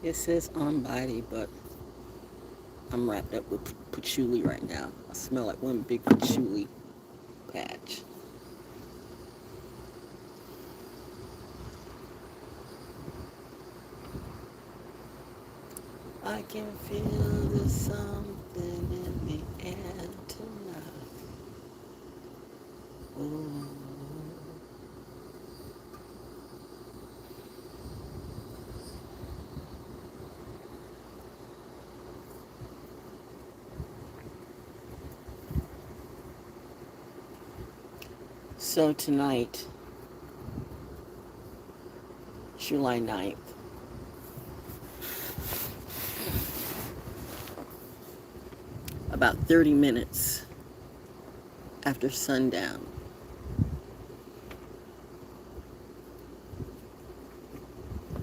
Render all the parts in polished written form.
It says on body, but I'm wrapped up with patchouli right now. I smell like one big patchouli patch. I can feel the something in the air tonight. Ooh. So tonight, July 9th, about 30 minutes after sundown,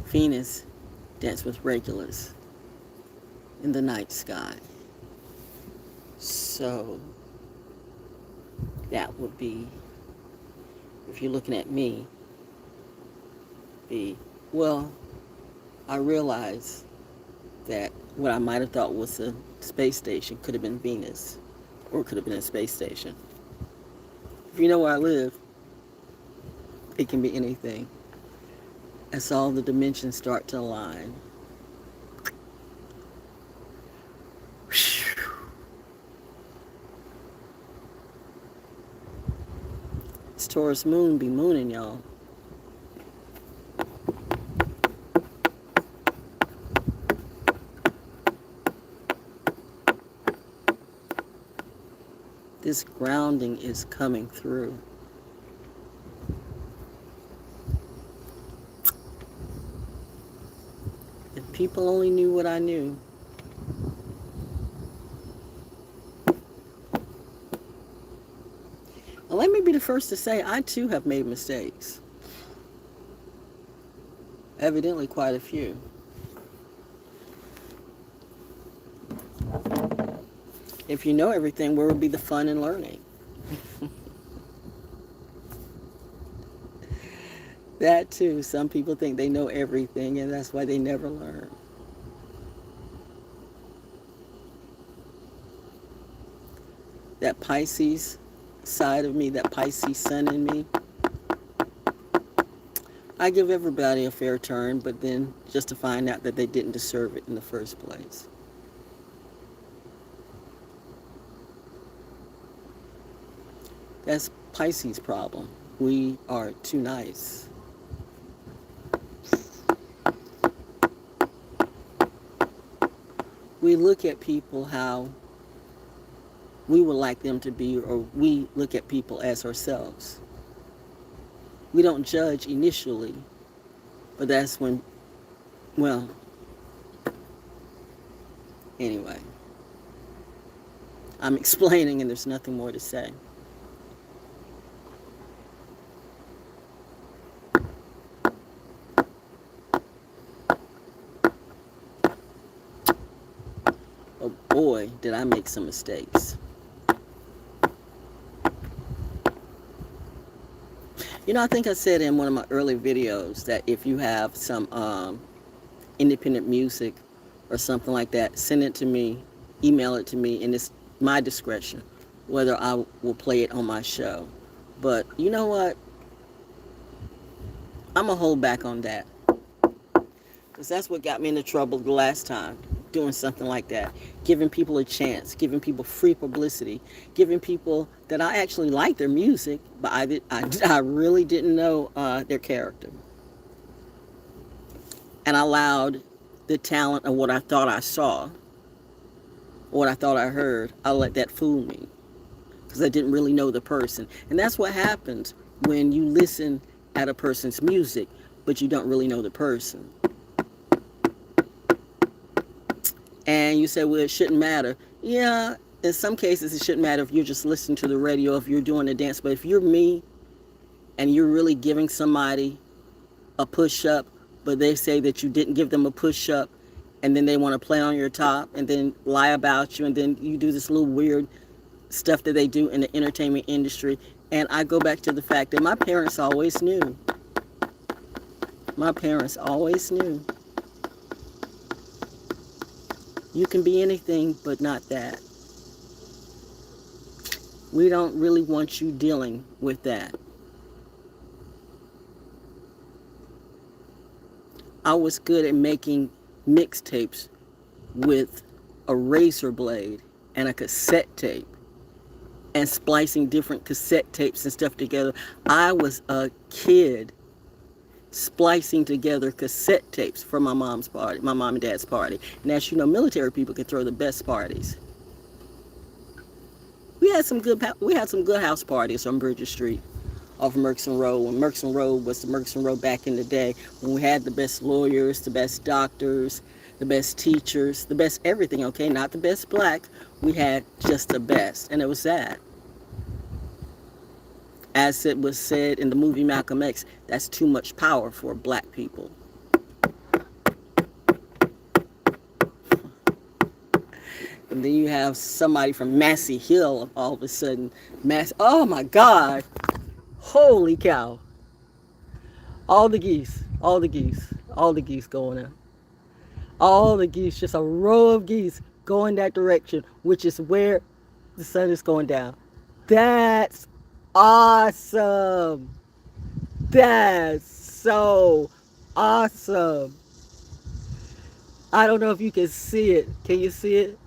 Venus danced with Regulus in the night sky. So that would be, if you're looking at me, well, I realize that what I might have thought was a space station could have been Venus, or it could have been a space station. If you know where I live, it can be anything. As all the dimensions start to align. This Taurus moon be mooning, y'all. This grounding is coming through. If people only knew what I knew. Well, let me be the first to say I too have made mistakes. Evidently quite a few. If you know everything, where would be the fun in learning? That too, some people think they know everything and that's why they never learn. That Pisces side of me, that Pisces sun in me, I give everybody a fair turn, but then just to find out that they didn't deserve it in the first place. That's Pisces' problem. We are too nice. We look at people how we would like them to be, or we look at people as ourselves. We don't judge initially, but that's when, well, anyway. I'm explaining and there's nothing more to say. Oh boy, did I make some mistakes. You know, I think I said in one of my early videos that if you have some independent music or something like that, send it to me, email it to me, and it's my discretion whether I will play it on my show. But you know what? I'm going to hold back on that. Because that's what got me into trouble the last time, doing something like that. Giving people a chance, giving people free publicity, giving people that I actually like their music, but I really didn't know their character. And I allowed the talent of what I thought I saw, what I thought I heard, I let that fool me. Because I didn't really know the person. And that's what happens when you listen at a person's music, but you don't really know the person. And you say, well, it shouldn't matter. Yeah, in some cases it shouldn't matter if you're just listening to the radio, if you're doing a dance. But if you're me and you're really giving somebody a push-up, but they say that you didn't give them a push-up, and then they want to play on your top and then lie about you, and then you do this little weird stuff that they do in the entertainment industry. And I go back to the fact that my parents always knew. My parents always knew. You can be anything but not that. We don't really want you dealing with that. I was good at making mixtapes with a razor blade and a cassette tape and splicing different cassette tapes and stuff together. I was a kid splicing together cassette tapes for my mom's party, my mom and dad's party. And as you know, military people can throw the best parties. We had some good house parties on Bridges Street off Merkson Road, when Merkson Road was the Merkson Road back in the day, when we had the best lawyers, the best doctors, the best teachers, the best everything, okay? Not the best black. We had just the best, and it was that. As it was said in the movie Malcolm X, that's too much power for black people. And then you have somebody from Massey Hill all of a sudden. Oh my God. Holy cow. All the geese going out. All the geese, just a row of geese going that direction, which is where the sun is going down. That's awesome. That's so awesome. I don't know if you can see it. Can you see it?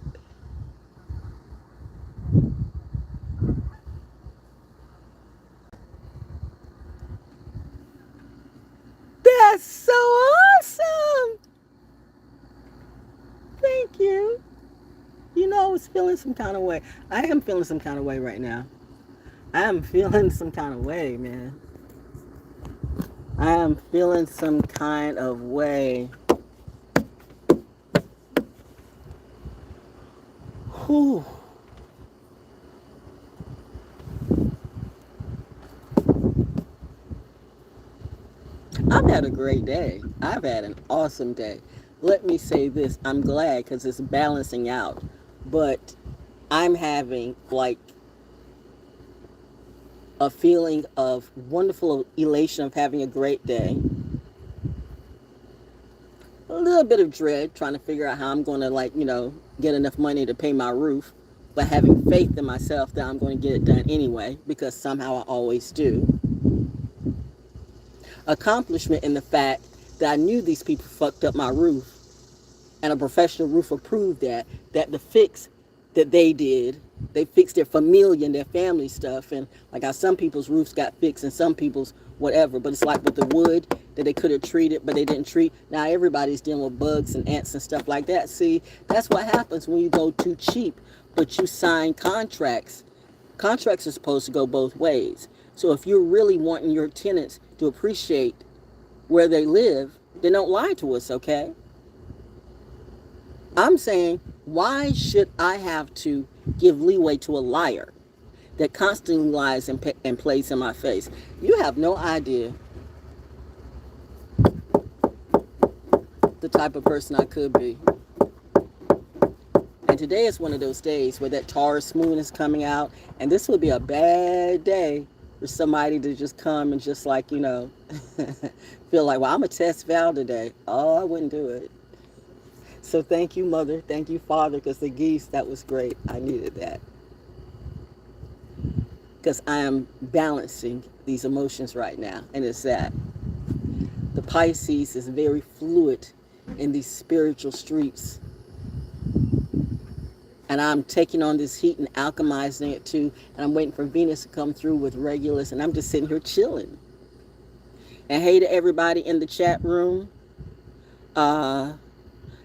That's so awesome. Thank you. You know, I was feeling some kind of way. I am feeling some kind of way right now. I am feeling some kind of way, man. I am feeling some kind of way. Whew. I've had a great day. I've had an awesome day. Let me say this. I'm glad because it's balancing out. But I'm having like a feeling of wonderful elation of having a great day. A little bit of dread, trying to figure out how I'm going to, get enough money to pay my roof. But having faith in myself that I'm going to get it done anyway, because somehow I always do. Accomplishment in the fact that I knew these people fucked up my roof, and a professional roofer proved that the fix that they did, they fixed their familia and their family stuff, and like how some people's roofs got fixed and some people's whatever, but it's like with the wood that they could have treated but they didn't treat. Now everybody's dealing with bugs and ants and stuff like that. See, that's what happens when you go too cheap, but you sign contracts. Contracts are supposed to go both ways. So if you're really wanting your tenants to appreciate where they live, then don't lie to us, okay? I'm saying, why should I have to give leeway to a liar that constantly lies and plays in my face? You have no idea the type of person I could be. And today is one of those days where that Taurus moon is coming out, and this would be a bad day for somebody to just come and just feel like, well, I'm a test Val today. Oh, I wouldn't do it. So thank you, Mother. Thank you, Father, because the geese, that was great. I needed that. Because I am balancing these emotions right now, and it's that. The Pisces is very fluid in these spiritual streets. And I'm taking on this heat and alchemizing it too. And I'm waiting for Venus to come through with Regulus. And I'm just sitting here chilling. And hey to everybody in the chat room. And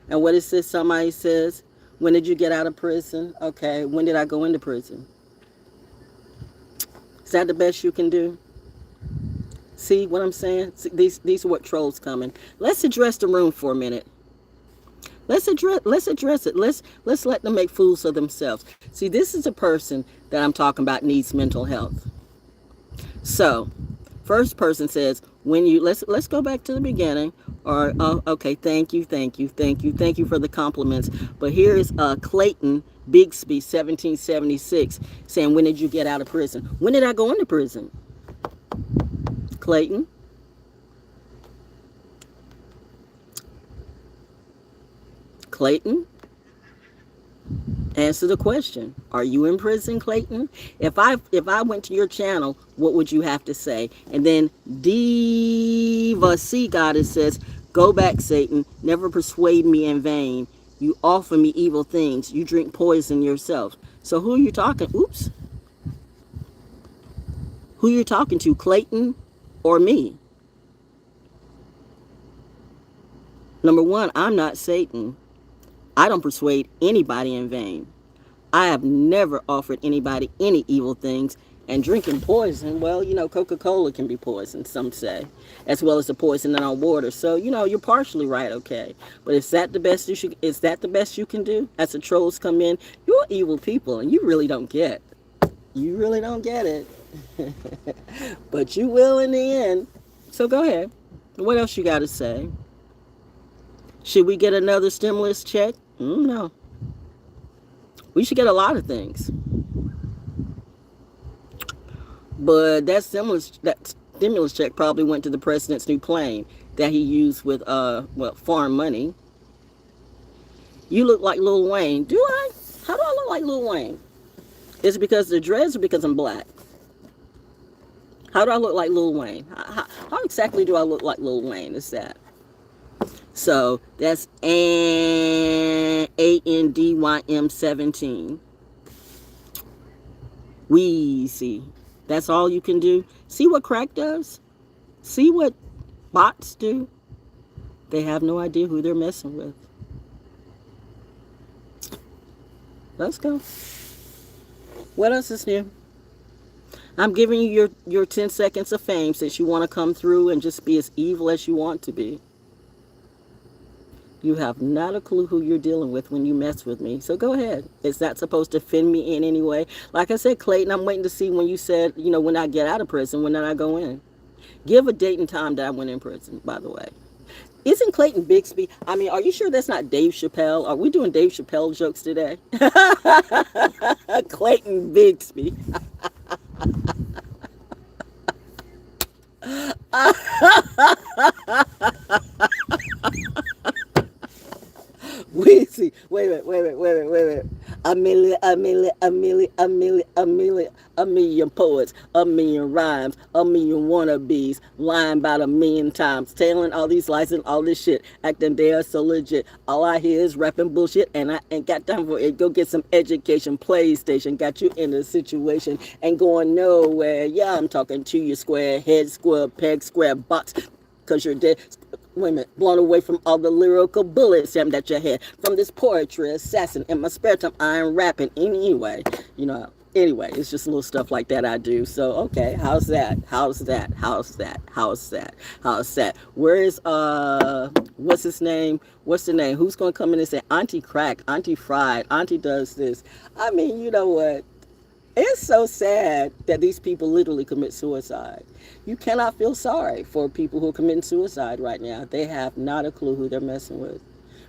what is this? Somebody says, when did you get out of prison? Okay, when did I go into prison? Is that the best you can do? See what I'm saying? See, these are what trolls coming. Let's address the room for a minute. Let's address it. Let's let them make fools of themselves. See, this is a person that I'm talking about needs mental health. So, first person says, when you let's go back to the beginning. Or okay, thank you for the compliments. But here's Clayton Bigsby, 1776, saying, when did you get out of prison? When did I go into prison? Clayton? Clayton? Answer the question. Are you in prison, Clayton? If I went to your channel, what would you have to say? And then Diva Sea Goddess says, "Go back, Satan. Never persuade me in vain. You offer me evil things. You drink poison yourself." So who are you talking? Oops. Who you're talking to, Clayton or me? Number one, I'm not Satan. I don't persuade anybody in vain. I have never offered anybody any evil things. And drinking poison, well, Coca-Cola can be poison, some say, as well as the poison in our water. So, you're partially right, okay. But is that the best you can do? As the trolls come in, you're evil people, and you really don't get. You really don't get it. But you will in the end. So go ahead. What else you got to say? Should we get another stimulus check? No. We should get a lot of things. But that stimulus check probably went to the president's new plane that he used with foreign money. You look like Lil Wayne. Do I? How do I look like Lil Wayne? Is it because of the dreads or because I'm black? How do I look like Lil Wayne? How exactly do I look like Lil Wayne? Is that? So that's ANDYM17. Wheezy. That's all you can do. See what crack does? See what bots do? They have no idea who they're messing with. Let's go. What else is new? I'm giving you your 10 seconds of fame since you want to come through and just be as evil as you want to be. You have not a clue who you're dealing with when you mess with me. So go ahead. It's not supposed to offend me in any way. Like I said, Clayton, I'm waiting to see when you said, when I get out of prison, when I go in. Give a date and time that I went in prison, by the way. Isn't Clayton Bixby? I mean, are you sure that's not Dave Chappelle? Are we doing Dave Chappelle jokes today? Clayton Bixby. We see. Wait a minute. A million poets, a million rhymes, a million wannabes, lying about a million times, telling all these lies and all this shit, acting they are so legit. All I hear is rapping bullshit, and I ain't got time for it. Go get some education. PlayStation got you in a situation and going nowhere. Yeah, I'm talking to you, square head, square peg, square box, because you're dead. Wait a minute, blown away from all the lyrical bullets that you had from this poetry assassin. In my spare time, I'm rapping anyway. Anyway, it's just little stuff like that I do. So, okay, how's that? Where is, what's his name? What's the name? Who's going to come in and say, Auntie Crack, Auntie Fried, Auntie does this? I mean, you know what? It's so sad that these people literally commit suicide. You cannot feel sorry for people who are committing suicide right now. They have not a clue who they're messing with.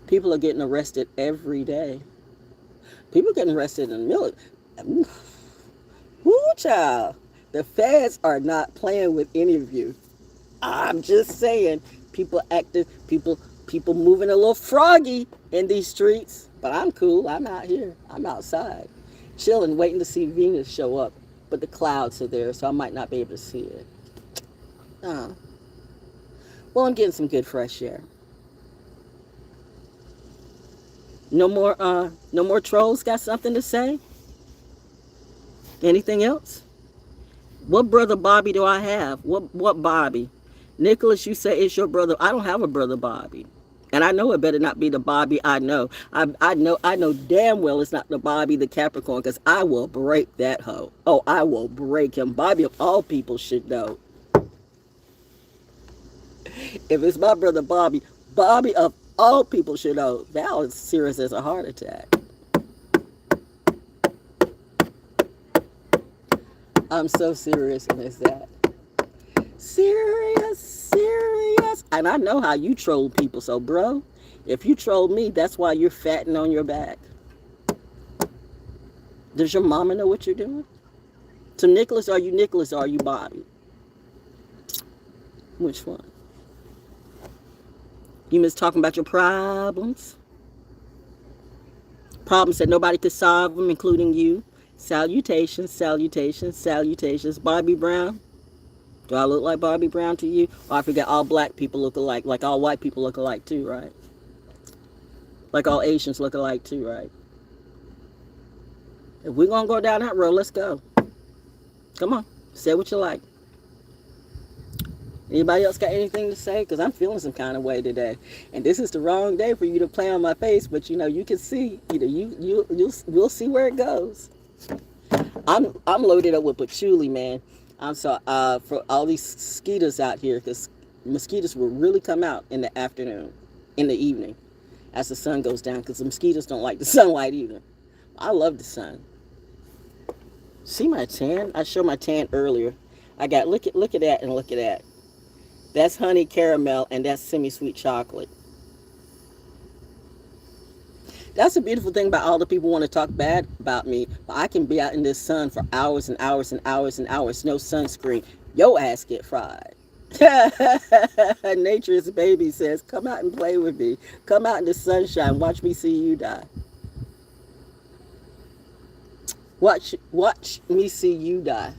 People are getting arrested every day. People are getting arrested in the military. Woo, child. The feds are not playing with any of you. I'm just saying, people moving a little froggy in these streets. But I'm cool. I'm out here. I'm outside. Chilling, waiting to see Venus show up, but the clouds are there, so I might not be able to see it. Well, I'm getting some good fresh air. No more trolls got something to say? Anything else? What brother Bobby do I have? What Bobby? Nicholas, you say it's your brother. I don't have a brother Bobby. And I know it better not be the Bobby I know. I know damn well it's not the Bobby the Capricorn, because I will break that hoe. Oh, I will break him. Bobby of all people should know. If it's my brother Bobby of all people should know. Val is serious as a heart attack. I'm so serious as that. Serious. And I know how you troll people. So, bro, if you troll me, that's why you're fatting on your back. Does your mama know what you're doing? So, Nicholas or are you Bobby? Which one? You miss talking about your problems? problems that nobody could solve them, including you. Salutations, salutations, salutations. Bobby Brown. Do I look like Bobby Brown to you? Oh, I forget, all black people look alike. Like all white people look alike too, right? Like all Asians look alike too, right? If we're going to go down that road, let's go. Come on. Say what you like. Anybody else got anything to say? Because I'm feeling some kind of way today. And this is the wrong day for you to play on my face, but you know, you can see, you know, we'll see where it goes. I'm loaded up with patchouli, man. I'm so for all these mosquitoes out here, because mosquitoes will really come out in the afternoon, in the evening, as the sun goes down, because the mosquitoes don't like the sunlight either. I love the sun. See my tan? I showed my tan earlier. I got, look at that and look at that. That's honey caramel and that's semi-sweet chocolate. That's the beautiful thing about all the people who want to talk bad about me. But I can be out in this sun for hours and hours and hours and hours. No sunscreen. Your ass get fried. Nature's baby says, come out and play with me. Come out in the sunshine. Watch me see you die. Watch me see you die.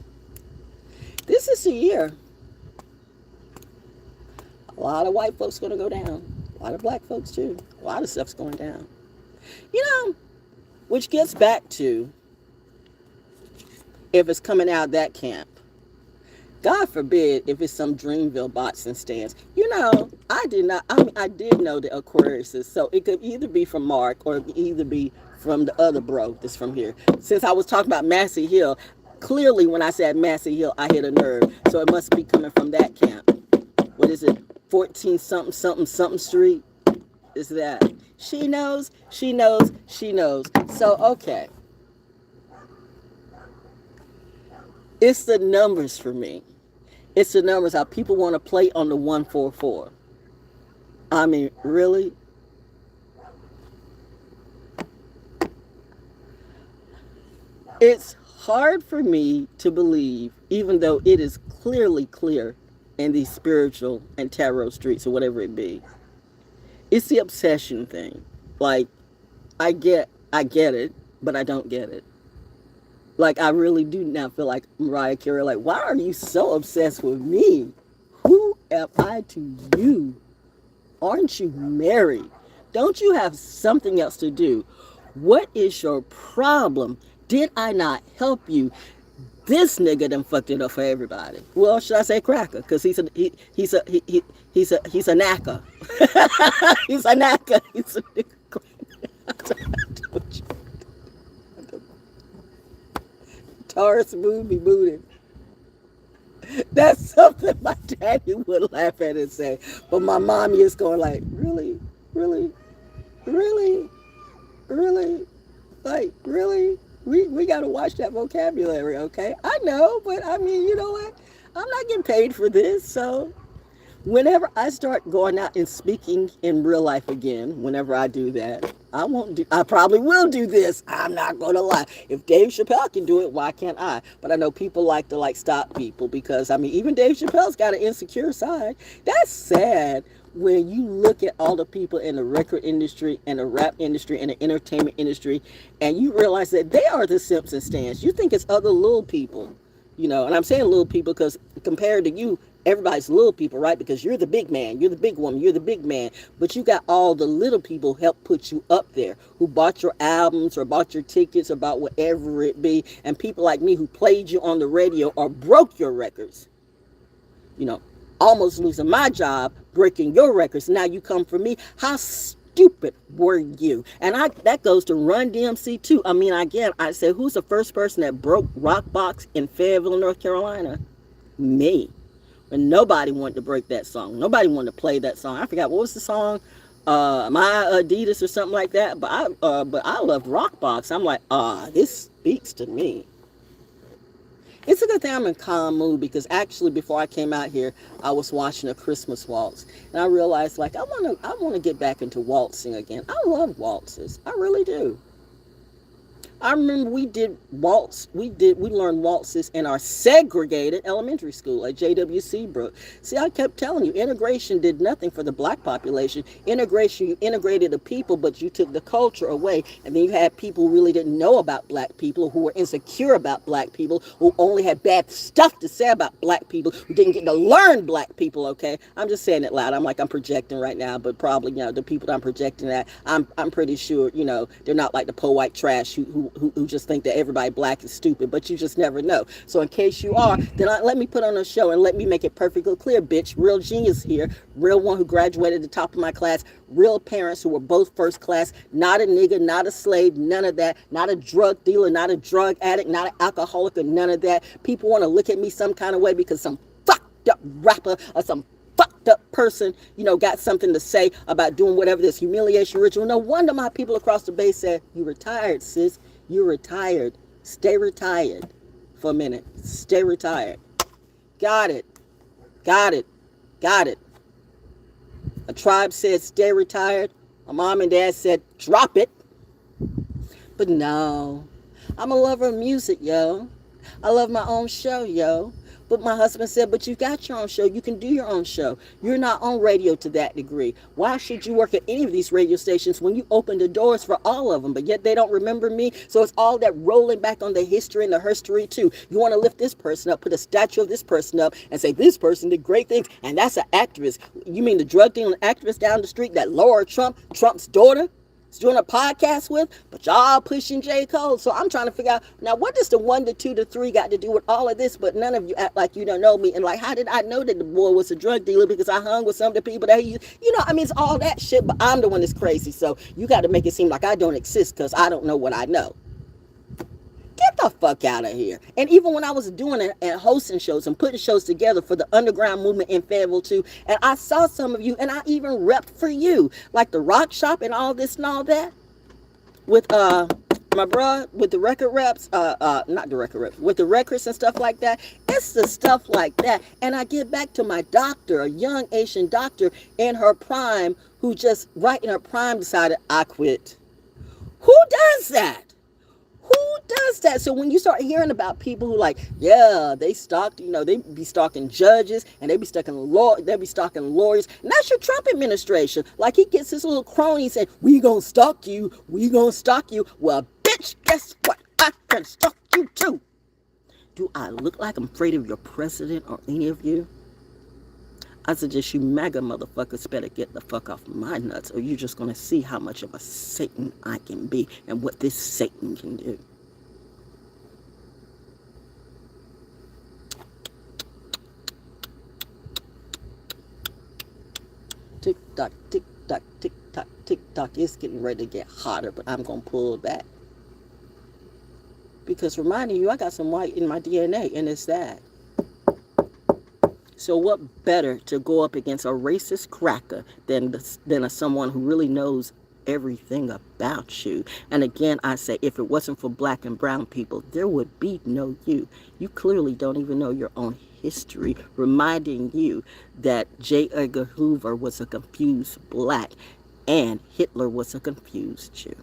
This is the year. A lot of white folks going to go down. A lot of black folks too. A lot of stuff's going down. You know, which gets back to if it's coming out of that camp. God forbid if it's some Dreamville bots and stands. You know, I did know the Aquariuses, so it could either be from Mark or it could either be from the other bro that's from here. Since I was talking about Massey Hill, clearly when I said Massey Hill, I hit a nerve. So it must be coming from that camp. What is it? 14 something something something street? Is that? She knows, she knows, she knows. So, okay. It's the numbers for me. It's the numbers, how people want to play on the 144. I mean, really? It's hard for me to believe, even though it is clearly clear in these spiritual and tarot streets or whatever it be. It's the obsession thing. Like, I get it, but I don't get it. Like, I really do now feel like Mariah Carey, like, why are you so obsessed with me? Who am I to you? Aren't you married? Don't you have something else to do? What is your problem? Did I not help you? This nigga done fucked it up for everybody. Well, should I say cracker? Because he's a knacker. He's a knacker. He's a Taurus moon be booted. That's something my daddy would laugh at and say. But my mommy is going like, really? Really? Really? Really? Like, really? We got to watch that vocabulary, okay? I know, but I mean, you know what? I'm not getting paid for this, so whenever I start going out and speaking in real life again, whenever I do that, I probably will do this. I'm not going to lie. If Dave Chappelle can do it, why can't I? But I know people like to stop people because, I mean, even Dave Chappelle's got an insecure side. That's sad. When you look at all the people in the record industry and the rap industry and the entertainment industry, and you realize that they are the simps and stands. You think it's other little people, you know, and I'm saying little people because compared to you, everybody's little people, right? Because you're the big man, you're the big woman, you're the big man, but you got all the little people help put you up there, who bought your albums or bought your tickets or bought whatever it be, and people like me who played you on the radio or broke your records, you know, almost losing my job, breaking your records. Now you come for me. How stupid were you? And that goes to Run DMC too. I mean, again, I said, who's the first person that broke Rockbox in Fayetteville, North Carolina? Me. And nobody wanted to break that song. Nobody wanted to play that song. I forgot, what was the song? My Adidas or something like that. But I loved Rockbox. I'm like, this speaks to me. It's a good thing I'm in calm mood because actually before I came out here, I was watching a Christmas waltz. And I realized, like, I want to get back into waltzing again. I love waltzes. I really do. I remember we did waltz. We learned waltzes in our segregated elementary school at JWC Brook. See, I kept telling you, integration did nothing for the black population. Integration, you integrated the people, but you took the culture away. And then you had people who really didn't know about black people, who were insecure about black people, who only had bad stuff to say about black people, who didn't get to learn black people, okay? I'm just saying it loud. I'm projecting right now, but probably, the people that I'm projecting at, I'm pretty sure, they're not like the poor white trash who just think that everybody black is stupid, but you just never know. So in case you are, then let me put on a show and let me make it perfectly clear, bitch. Real genius here. Real one who graduated at the top of my class. Real parents who were both first class. Not a nigga, not a slave, none of that. Not a drug dealer, not a drug addict, not an alcoholic, or none of that. People want to look at me some kind of way because some fucked up rapper or some fucked up person, got something to say about doing whatever this humiliation ritual. No wonder my people across the bay said, you retired, sis. You're retired. Stay retired for a minute. Stay retired. Got it. Got it. Got it. A tribe said, stay retired. My mom and dad said, drop it. But no, I'm a lover of music, yo. I love my own show, yo. But my husband said, but you got your own show. You can do your own show. You're not on radio to that degree. Why should you work at any of these radio stations when you open the doors for all of them, but yet they don't remember me? So it's all that rolling back on the history and the herstory too. You want to lift this person up, put a statue of this person up and say, this person did great things. And that's an activist. You mean the drug dealing activist down the street that Laura Trump's daughter, is doing a podcast with, but y'all pushing J. Cole. So I'm trying to figure out, now what does the 1 to 2 to 3 got to do with all of this? But none of you act like you don't know me. And like, how did I know that the boy was a drug dealer? Because I hung with some of the people that he, it's all that shit, but I'm the one that's crazy. So you got to make it seem like I don't exist because I don't know what I know. Get the fuck out of here. And even when I was doing it and hosting shows and putting shows together for the underground movement in Fayetteville too, and I saw some of you, and I even repped for you, like the rock shop and all this and all that, with my bro, with the record reps, not the record reps, with the records and stuff like that. It's the stuff like that. And I get back to my doctor, a young Asian doctor in her prime, who just right in her prime decided, I quit. Who does that? Who does that? So when you start hearing about people who they stalked, they be stalking judges and they be stalking lawyers. And that's your Trump administration. Like he gets his little cronies saying, we gonna stalk you. We gonna stalk you. Well, bitch, guess what? I can stalk you too. Do I look like I'm afraid of your president or any of you? I suggest you MAGA motherfuckers better get the fuck off my nuts, or you're just going to see how much of a Satan I can be and what this Satan can do. Tick tock, tick tock, tick tock, tick tock. It's getting ready to get hotter, but I'm going to pull back. Because reminding you, I got some white in my DNA, and it's that. So what better to go up against a racist cracker than someone who really knows everything about you? And again, I say, if it wasn't for black and brown people, there would be no you. You clearly don't even know your own history, reminding you that J. Edgar Hoover was a confused black and Hitler was a confused Jew.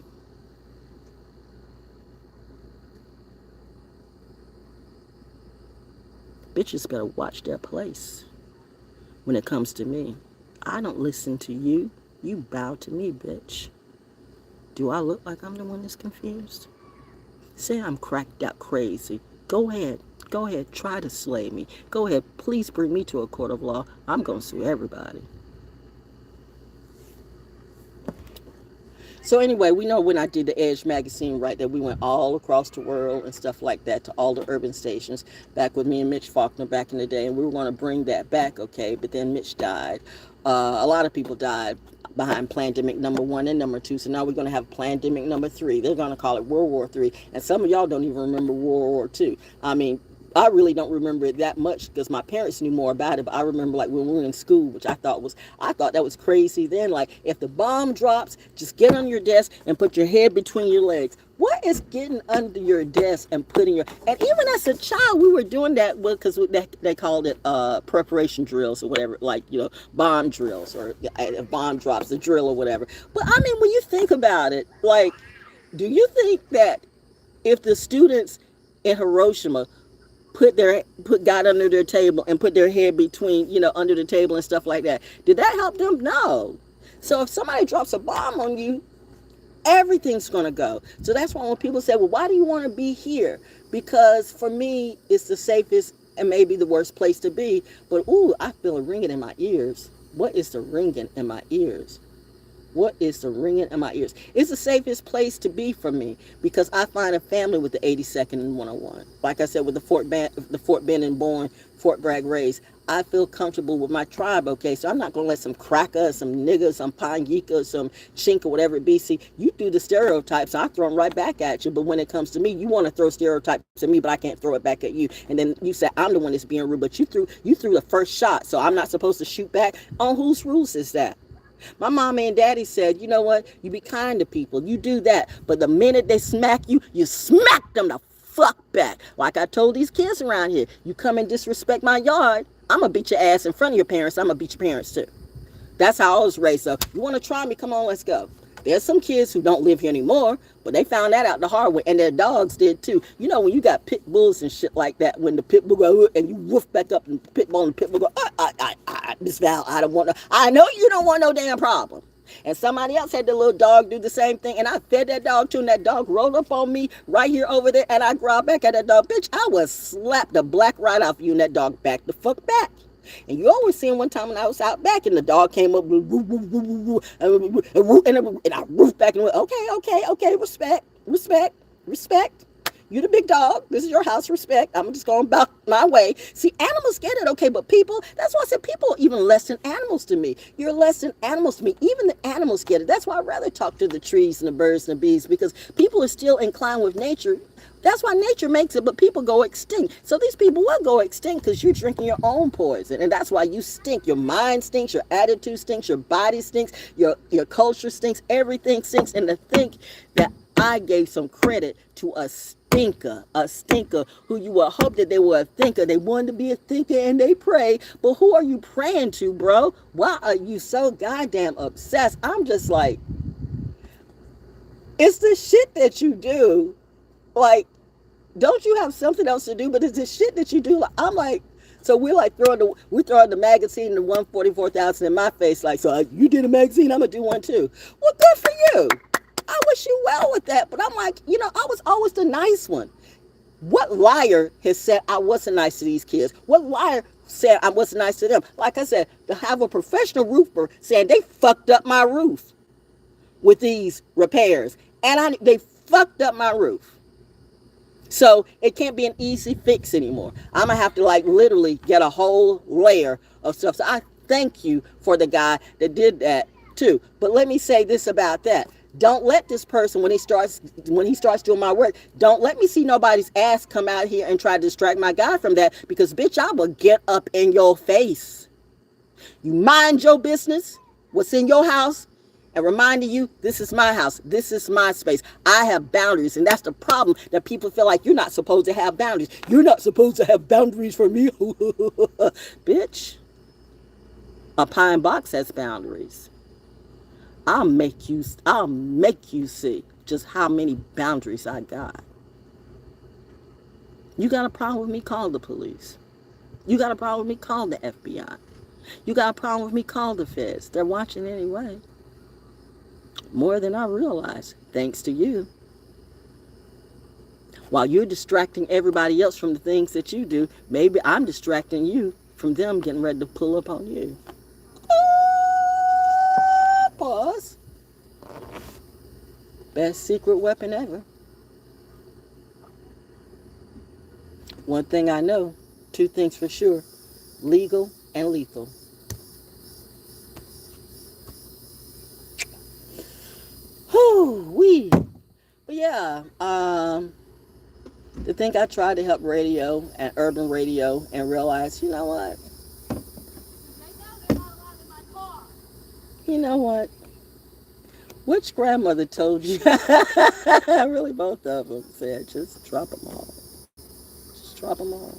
Bitches better watch their place when it comes to me. I don't listen to you. You bow to me, bitch. Do I look like I'm the one that's confused? Say I'm cracked out crazy. Go ahead. Go ahead. Try to slay me. Go ahead. Please bring me to a court of law. I'm going to sue everybody. So anyway, we know when I did the Edge magazine, right, that we went all across the world and stuff like that to all the urban stations back with me and Mitch Faulkner back in the day, and we were going to bring that back, okay, but then Mitch died. A lot of people died behind Plandemic number 1 and number 2, so now we're going to have Plandemic number 3. They're going to call it World War 3, and some of y'all don't even remember World War 2. I mean, I really don't remember it that much because my parents knew more about it, but I remember like when we were in school, which I thought that was crazy then. Like, if the bomb drops, just get on your desk and put your head between your legs. What is getting under your desk and putting your, and even as a child, we were doing that because they called it preparation drills or whatever, like, bomb drills, or if bomb drops, the drill or whatever. But I mean, when you think about it, like, do you think that If the students in Hiroshima got under their table and put their head between, under the table and stuff like that, did that help them? No. So if somebody drops a bomb on you, everything's going to go. So that's why when people say, well, why do you want to be here? Because for me, it's the safest and maybe the worst place to be. But, ooh, I feel a ringing in my ears. What is the ringing in my ears? What is the ringing in my ears? It's the safest place to be for me because I find a family with the 82nd and 101. Like I said, with the Fort Bend and born, Fort Bragg raised, I feel comfortable with my tribe, okay? So I'm not going to let some cracker, some nigga, some panyika, some chink, or whatever it be. See, you do the stereotypes, I throw them right back at you. But when it comes to me, you want to throw stereotypes at me, but I can't throw it back at you. And then you say, I'm the one that's being rude, but you threw the first shot, so I'm not supposed to shoot back? On whose rules is that? My mama and daddy said, you know what? You be kind to people. You do that. But the minute they smack you, you smack them the fuck back. Like I told these kids around here, you come and disrespect my yard, I'm going to beat your ass in front of your parents. I'm going to beat your parents too. That's how I was raised. So you want to try me? Come on, let's go. There's some kids who don't live here anymore, but they found that out the hard way, and their dogs did too. You know, when you got pit bulls and shit like that, when the pit bull go and you woof back up and the pit bull go, Miss Val, I don't want no, I know you don't want no damn problem. And somebody else had the little dog do the same thing, and I fed that dog too, and that dog rolled up on me right here over there, and I growled back at that dog, bitch, I would slap the black right off you, and that dog back the fuck back. And you always seen one time when I was out back and the dog came up and I roofed back and went, okay, respect. You're the big dog. This is your house, respect. I'm just going about my way. See, animals get it, okay, but people, that's why I said people are even less than animals to me. You're less than animals to me. Even the animals get it. That's why I'd rather talk to the trees and the birds and the bees, because people are still inclined with nature. That's why nature makes it, but people go extinct. So these people will go extinct because you're drinking your own poison. And that's why you stink. Your mind stinks, your attitude stinks, your body stinks, your culture stinks, everything stinks. And to think that I gave some credit to a stinker who you would hope that they were a thinker. They wanted to be a thinker and they pray. But who are you praying to, bro? Why are you so goddamn obsessed? I'm just like, it's the shit that you do. Like, don't you have something else to do? But it's the shit that you do. Like, I'm like, so we're like throwing the magazine, the 144,000 in my face. Like, so you did a magazine, I'm gonna do one too. Well, good for you. I wish you well with that. But I'm like, I was always the nice one. What liar has said I wasn't nice to these kids? What liar said I wasn't nice to them? Like I said, to have a professional roofer saying they fucked up my roof with these repairs, and they fucked up my roof. So it can't be an easy fix anymore. I'm going to have to literally get a whole layer of stuff. So I thank you for the guy that did that too. But let me say this about that. Don't let this person, when he starts doing my work, don't let me see nobody's ass come out here and try to distract my guy from that, because bitch, I will get up in your face. You mind your business, what's in your house, and reminding you, this is my house. This is my space. I have boundaries. And that's the problem, that people feel like you're not supposed to have boundaries. You're not supposed to have boundaries for me. Bitch, a pine box has boundaries. I'll make you see just how many boundaries I got. You got a problem with me? Call the police. You got a problem with me? Call the FBI. You got a problem with me? Call the feds. They're watching anyway. More than I realize, thanks to you. While you're distracting everybody else from the things that you do, maybe I'm distracting you from them getting ready to pull up on you. Pause. Best secret weapon ever. One thing I know, two things for sure, legal and lethal. But yeah, to think I tried to help radio and urban radio and realize, you know what? Which grandmother told you? Really, both of them said, just drop them all. Just drop them all.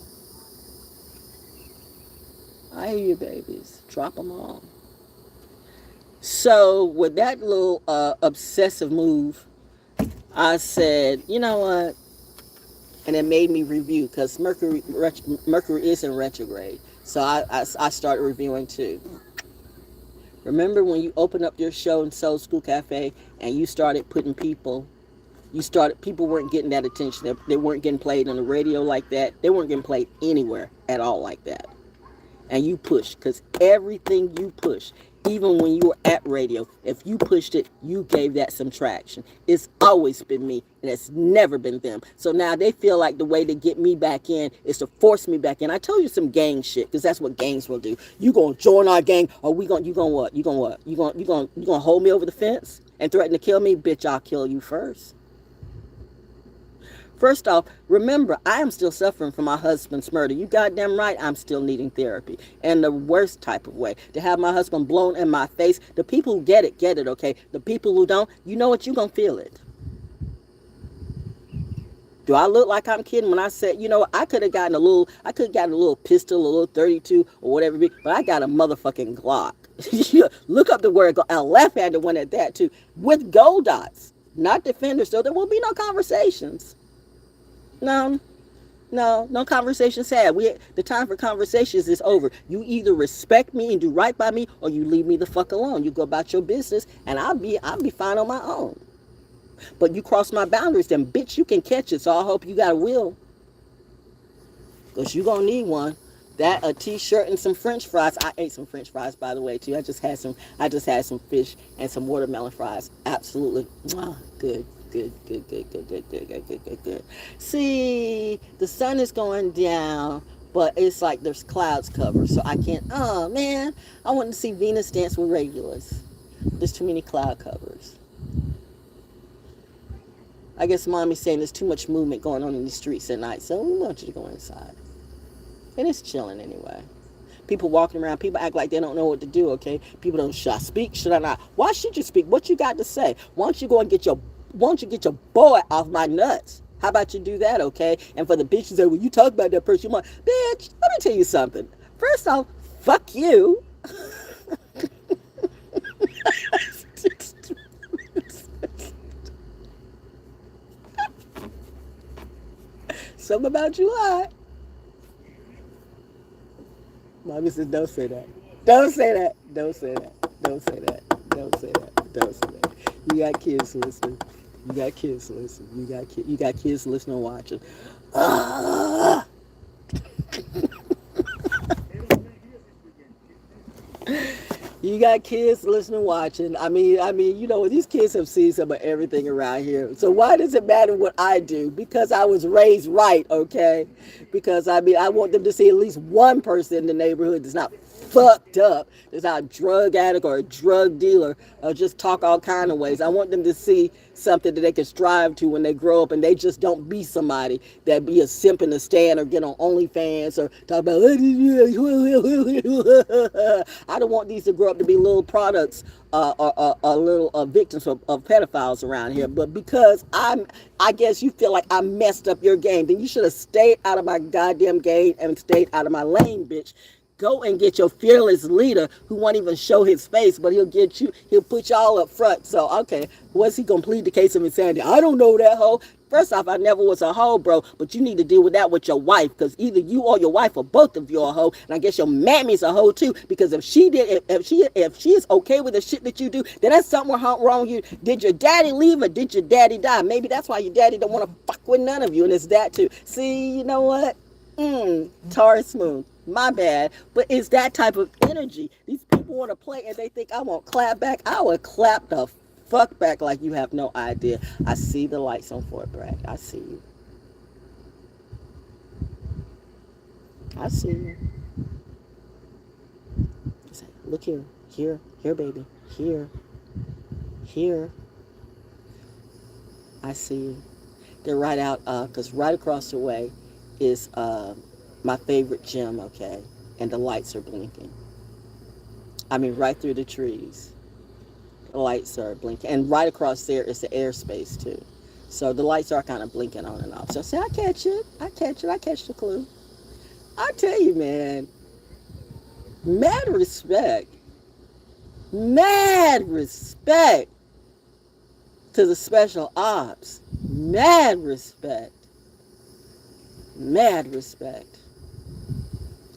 I hear you, babies. Drop them all. So with that little obsessive move, I said, you know what? And it made me review because Mercury is in retrograde. So I started reviewing too. Remember when you opened up your show in Soul School Cafe and you started putting people weren't getting that attention. They weren't getting played on the radio like that. They weren't getting played anywhere at all like that. And you pushed, because everything you push, even when you were at radio, if you pushed it, you gave that some traction. It's always been me, and it's never been them. So now they feel like the way to get me back in is to force me back in. I told you some gang shit, because that's what gangs will do. You gonna join our gang, or you gonna what? You gonna what? You gonna hold me over the fence and threaten to kill me? Bitch, I'll kill you first. First off, remember, I am still suffering from my husband's murder. You goddamn right, I'm still needing therapy. And the worst type of way. To have my husband blown in my face. The people who get it, okay? The people who don't, you know what? You're going to feel it. Do I look like I'm kidding when I said, I could have gotten a little pistol, a little 32 or whatever, but I got a motherfucking Glock. Look up the word, a left-handed one at that too, with gold dots, not defenders, so there will be no conversations. No conversations had. The time for conversations is over. You either respect me and do right by me, or you leave me the fuck alone. You go about your business, and I'll be fine on my own. But you cross my boundaries, then bitch, you can catch it. So I hope you got a will, because you gonna need one. That, a t-shirt and some French fries. I ate some French fries, by the way, too. I just had some fish and some watermelon fries. Absolutely good. Good. See, the sun is going down, but it's like there's clouds covered, so I can't. Oh man, I want to see Venus dance with Regulus. There's too many cloud covers. I guess mommy's saying there's too much movement going on in the streets at night, so we want you to go inside. And it's chilling anyway. People walking around, people act like they don't know what to do, okay? People don't, should I speak? Should I not? Why should you speak? What you got to say? Why don't you go and get your boy off my nuts? How about you do that, okay? And for the bitches that, when you talk about that person, you're like, bitch, let me tell you something. First off, fuck you. Something about you lie. Mommy says, don't say that. Don't say that. Don't say that. Don't say that. Don't say that. Don't say that. You got kids listening. You got kids listening. You got kids listening and watching. You got kids listening, watching. I mean, these kids have seen some of everything around here. So why does it matter what I do? Because I was raised right, okay? Because, I want them to see at least one person in the neighborhood that's not fucked up, that's not a drug addict or a drug dealer, or just talk all kind of ways. I want them to see something that they can strive to when they grow up, and they just don't be somebody that be a simp in the stand or get on OnlyFans or talk about, I don't want these to grow up to be little products or little victims of pedophiles around here. But because I guess you feel like I messed up your game, then you should have stayed out of my goddamn game and stayed out of my lane, bitch. Go and get your fearless leader who won't even show his face, but he'll put y'all up front. So, okay, what's he gonna plead the case of insanity? I don't know that hoe. First off, I never was a hoe, bro, but you need to deal with that with your wife, because either you or your wife or both of you are a hoe, and I guess your mammy's a hoe too, because if she is okay with the shit that you do, then that's something wrong with you. Did your daddy leave or did your daddy die? Maybe that's why your daddy don't want to fuck with none of you, and it's that too. See, you know what? Taurus moon. My bad, but it's that type of energy. These people want to play and they think I won't clap back. I will clap the fuck back like you have no idea. I see the lights on Fort Bragg. I see you. I see you. Look here. Here, baby. Here. I see you. They're right out, because right across the way is my favorite gym, okay? And the lights are blinking. I mean, right through the trees. The lights are blinking. And right across there is the airspace, too. So the lights are kind of blinking on and off. So see, I catch the clue. I tell you, man, mad respect to the special ops. Mad respect. Mad respect.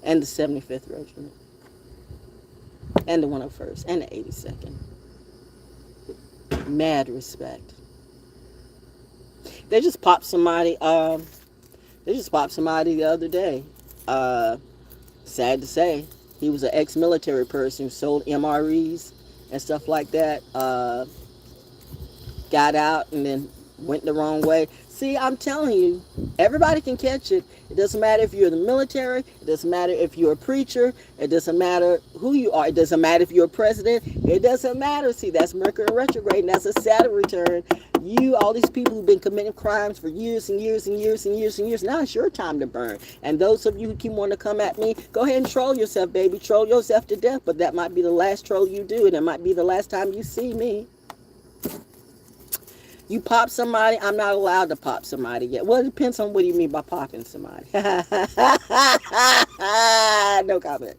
And the 75th Regiment. And the 101st. And the 82nd. Mad respect. They just popped somebody. The other day. Sad to say, he was an ex-military person who sold MREs and stuff like that. Got out and then went the wrong way. See, I'm telling you, everybody can catch it. It doesn't matter if you're in the military. It doesn't matter if you're a preacher. It doesn't matter who you are. It doesn't matter if you're a president. It doesn't matter. See, that's Mercury retrograde, and that's a Saturn return. All these people who've been committing crimes for years and years and years and years and years, now it's your time to burn. And those of you who keep wanting to come at me, go ahead and troll yourself, baby. Troll yourself to death, but that might be the last troll you do, and it might be the last time you see me. You pop somebody, I'm not allowed to pop somebody yet. Well, it depends on what you mean by popping somebody. No comment.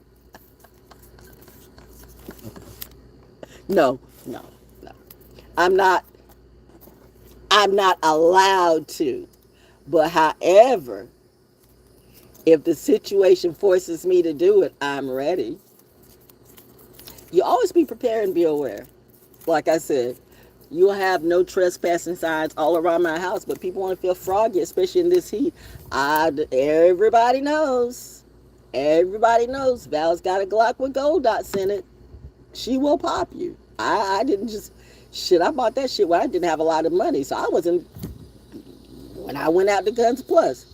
No. I'm not allowed to. But however, if the situation forces me to do it, I'm ready. You always be prepared and be aware. Like I said, you'll have no trespassing signs all around my house, but people want to feel froggy, especially in this heat. Everybody knows. Everybody knows. Val's got a Glock with gold dots in it. She will pop you. I didn't just... Shit, I bought that shit when I didn't have a lot of money, so I wasn't... When I went out to Guns Plus.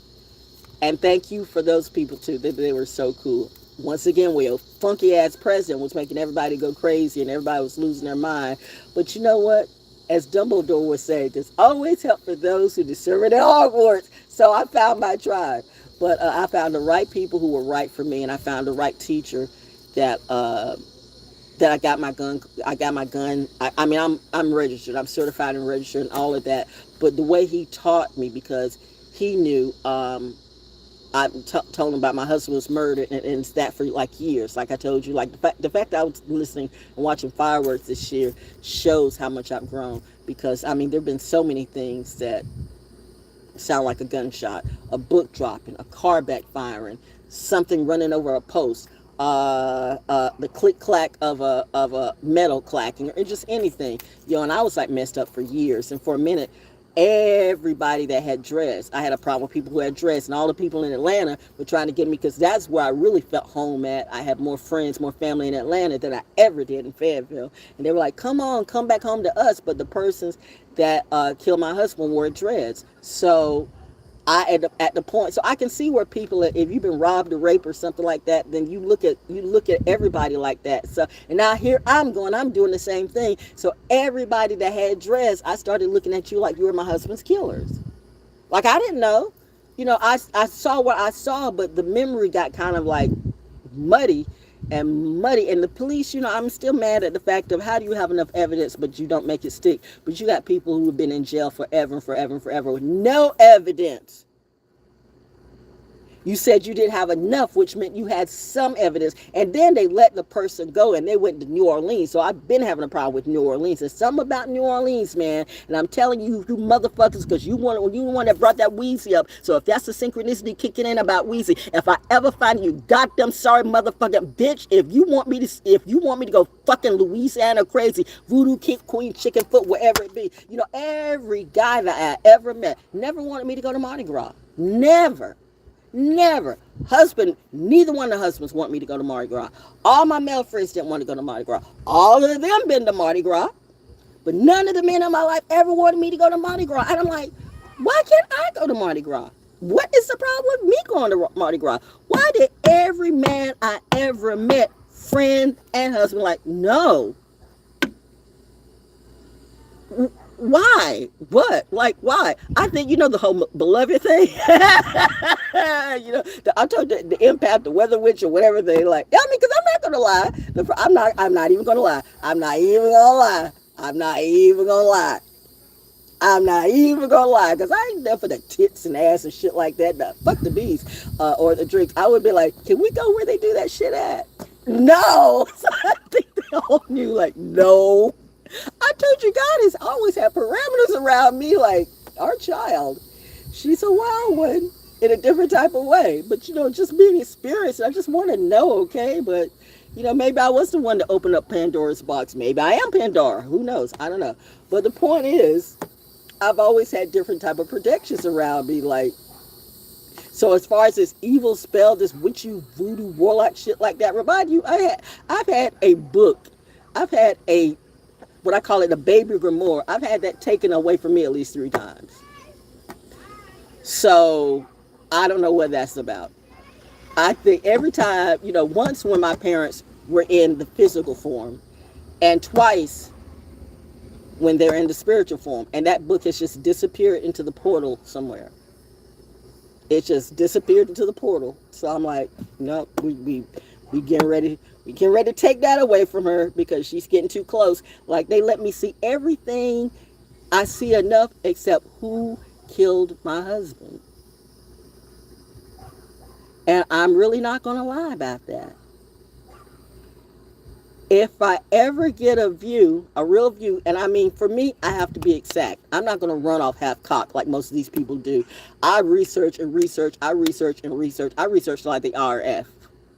And thank you for those people, too. They were so cool. Once again, a funky-ass president was making everybody go crazy and everybody was losing their mind. But you know what? As Dumbledore would say, there's always help for those who deserve it at Hogwarts. So I found my tribe. But I found the right people who were right for me, and I found the right teacher that I got my gun. I mean, I'm registered. I'm certified and registered and all of that. But the way he taught me, because he knew... I told him about my husband was murdered, and it's that for like years. Like I told you, like the fact that I was listening and watching fireworks this year shows how much I've grown. Because I mean, there've been so many things that sound like a gunshot, a book dropping, a car backfiring, something running over a post, the click clack of a metal clacking, or just anything, and I was like messed up for years, and for a minute. Everybody that had dreads, I had a problem with people who had dreads, and all the people in Atlanta were trying to get me, because that's where I really felt home at. I had more friends, more family in Atlanta than I ever did in Fayetteville, and they were like, come on, come back home to us. But the persons that killed my husband wore dreads. So I at the point, so I can see where people, if you've been robbed or raped or something like that, then you look at everybody like that. So, and now here I'm doing the same thing. So everybody that had dreads, I started looking at you like you were my husband's killers. Like I didn't know, I saw what I saw, but the memory got kind of like muddy. And the police, I'm still mad at the fact of how do you have enough evidence but you don't make it stick. But you got people who have been in jail forever and forever and forever with no evidence. You said you didn't have enough, which meant you had some evidence. And then they let the person go and they went to New Orleans. So I've been having a problem with New Orleans. There's something about New Orleans, man. And I'm telling you, you motherfuckers, because you the one that brought that Weezy up. So if that's the synchronicity kicking in about Weezy, if I ever find you goddamn sorry motherfucking bitch, if you want me to go fucking Louisiana crazy, voodoo kick, queen, chicken foot, wherever it be. Every guy that I ever met never wanted me to go to Mardi Gras. Never. Neither one of the husbands want me to go to Mardi Gras. All my male friends didn't want to go to Mardi Gras. All of them been to Mardi Gras. But none of the men in my life ever wanted me to go to Mardi Gras. And I'm like, why can't I go to Mardi Gras? What is the problem with me going to Mardi Gras? Why did every man I ever met, friend and husband, like, no? Why? What? Like, why? I think, the whole beloved thing. I told the empath, the weather witch, or whatever they like. I mean, because I'm not going to lie. I'm not even going to lie. I'm not even going to lie. Because I ain't there for the tits and ass and shit like that. Nah, fuck the bees or the drinks. I would be like, can we go where they do that shit at? No. So I think they all knew, like, no. I told you, God has always had parameters around me, like our child. She's a wild one. in a different type of way. But, you know, just being experienced, I just want to know, okay? But, you know, maybe I was the one to open up Pandora's box. Maybe I am Pandora. Who knows? I don't know. But the point is, I've always had different type of protections around me. Like, so as far as this evil spell, this witchy voodoo warlock shit like that, remind you, I've had a book. I've had a, what I call it, a baby grimoire. I've had that taken away from me at least 3 times. So I don't know what that's about. I think every time, you know, once when my parents were in the physical form, and twice when they're in the spiritual form, and that book has just disappeared into the portal somewhere. It just disappeared into the portal. So I'm like, no, we getting ready. We getting ready to take that away from her because she's getting too close. Like, they let me see everything. I see enough except who killed my husband. And I'm really not going to lie about that. If I ever get a view, a real view, and I mean, for me, I have to be exact. I'm not going to run off half-cocked like most of these people do. I research and research. I research and research. I research like the RF,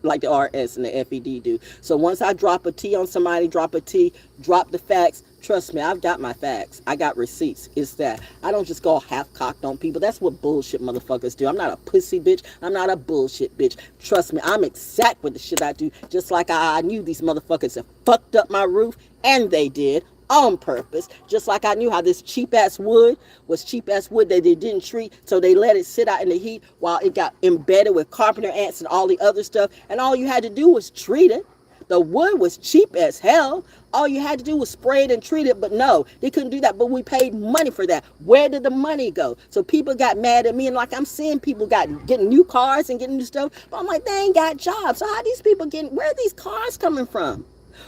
like the RS and the FED do. So once I drop a T on somebody, drop a T, drop the facts, trust me, I've got my facts. I got receipts. It's that. I don't just go half-cocked on people. That's what bullshit motherfuckers do. I'm not a pussy bitch. I'm not a bullshit bitch. Trust me, I'm exact with the shit I do. Just like I knew these motherfuckers have fucked up my roof, and they did, on purpose. Just like I knew how this cheap-ass wood was cheap-ass wood that they didn't treat, so they let it sit out in the heat while it got embedded with carpenter ants and all the other stuff, and all you had to do was treat it. The wood was cheap as hell. All you had to do was spray it and treat it, but no, they couldn't do that. But we paid money for that. Where did the money go? So people got mad at me, and like I'm seeing people getting new cars and getting new stuff, but I'm like, they ain't got jobs. So how these people where are these cars coming from?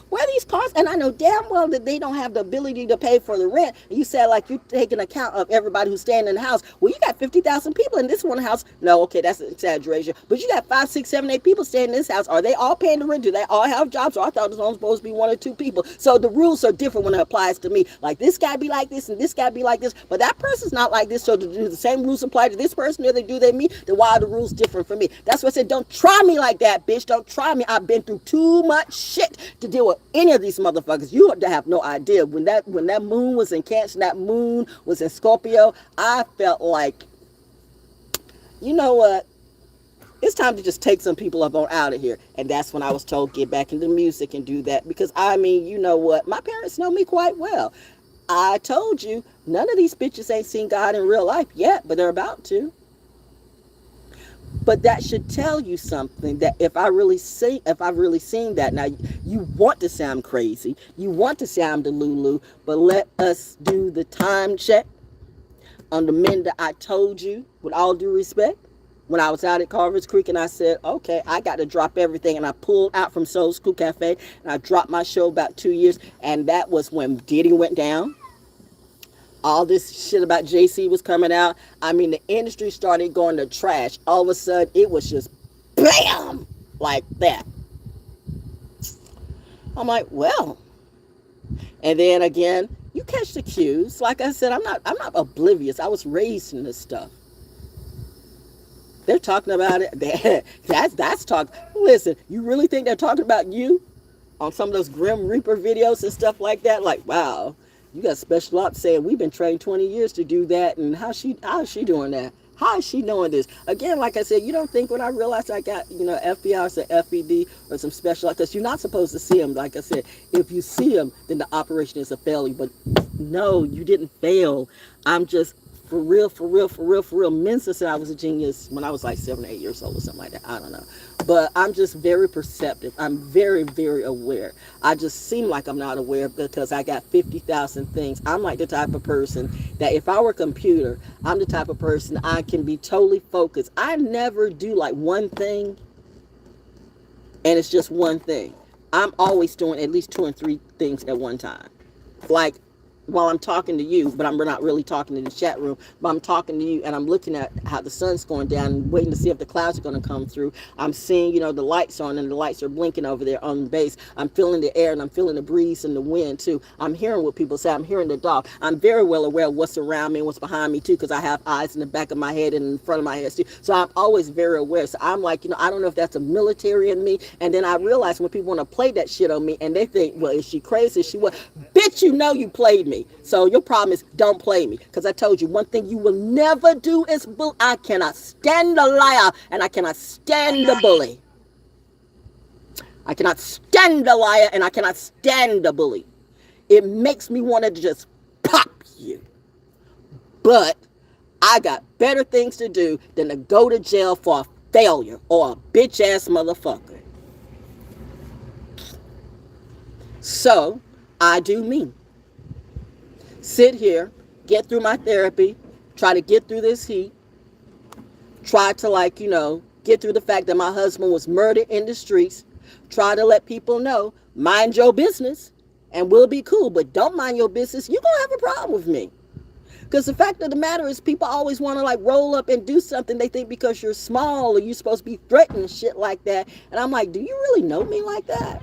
Where are these cars? And I know damn well that they don't have the ability to pay for the rent. You said like you taking account of everybody who's staying in the house. Well, you got 50,000 people in this one house. No, okay, that's an exaggeration. But you got 5, 6, 7, 8 people staying in this house. Are they all paying the rent? Do they all have jobs? Or I thought it was only supposed to be 1 or 2 people. So the rules are different when it applies to me. Like, this guy be like this and this guy be like this. But that person's not like this. So do the same rules apply to this person or they do they me? Then why are the rules different for me? That's why I said, don't try me like that, bitch. Don't try me. I've been through too much shit to deal with any of these motherfuckers. You have no idea. When that moon was in Cancer, that moon was in Scorpio, I felt like, you know what? It's time to just take some people up on out of here. And that's when I was told, get back into music and do that. Because, I mean, you know what? My parents know me quite well. I told you, none of these bitches ain't seen God in real life yet, but they're about to. But that should tell you something, that if I've really seen that. Now, you want to say I'm crazy. You want to say I'm Delulu, but let us do the time check on the men that I told you, with all due respect, when I was out at Carver's Creek, and I said, okay, I got to drop everything. And I pulled out from Soul School Cafe, and I dropped my show about 2 years, and that was when Diddy went down. All this shit about JC was coming out. I mean, the industry started going to trash. All of a sudden, it was just BAM! Like that. I'm like, well. And then again, you catch the cues. Like I said, I'm not oblivious. I was raised in this stuff. They're talking about it. That's talk. Listen, you really think they're talking about you on some of those Grim Reaper videos and stuff like that? Like, wow. You got special ops saying we've been trained 20 years to do that, and how is she doing that? How is she knowing this? Again, like I said, you don't think when I realized I got, FBI or some FED or some special ops, because you're not supposed to see them. Like I said, if you see them, then the operation is a failure. But no, you didn't fail. I'm just for real. Mensa said I was a genius when I was like 7 or 8 years old or something like that. I don't know. But I'm just very perceptive. I'm very, very aware. I just seem like I'm not aware because I got 50,000 things. I'm like the type of person that if I were a computer, I'm the type of person I can be totally focused. I never do like one thing and it's just one thing. I'm always doing at least 2 and 3 things at one time. Like while I'm talking to you, but I'm not really talking to the chat room, but I'm talking to you and I'm looking at how the sun's going down and waiting to see if the clouds are going to come through. I'm seeing, the lights on and the lights are blinking over there on the base. I'm feeling the air and I'm feeling the breeze and the wind too. I'm hearing what people say. I'm hearing the dog. I'm very well aware of what's around me and what's behind me too, because I have eyes in the back of my head and in the front of my head too. So I'm always very aware. So I'm like, I don't know if that's a military in me. And then I realize when people want to play that shit on me and they think, well, is she crazy? Is she what? Bitch, you played me. So your problem is don't play me. Because I told you one thing you will never do is I cannot stand the liar and I cannot stand the bully. I cannot stand the liar and I cannot stand the bully. It makes me want to just pop you. But I got better things to do than to go to jail for a failure or a bitch ass motherfucker. So I do me. Sit here, get through my therapy, try to get through this heat, try to get through the fact that my husband was murdered in the streets, try to let people know, mind your business and we'll be cool, but don't mind your business, you're going to have a problem with me. Because the fact of the matter is people always want to roll up and do something they think because you're small or you're supposed to be threatened, shit like that. And I'm like, do you really know me like that?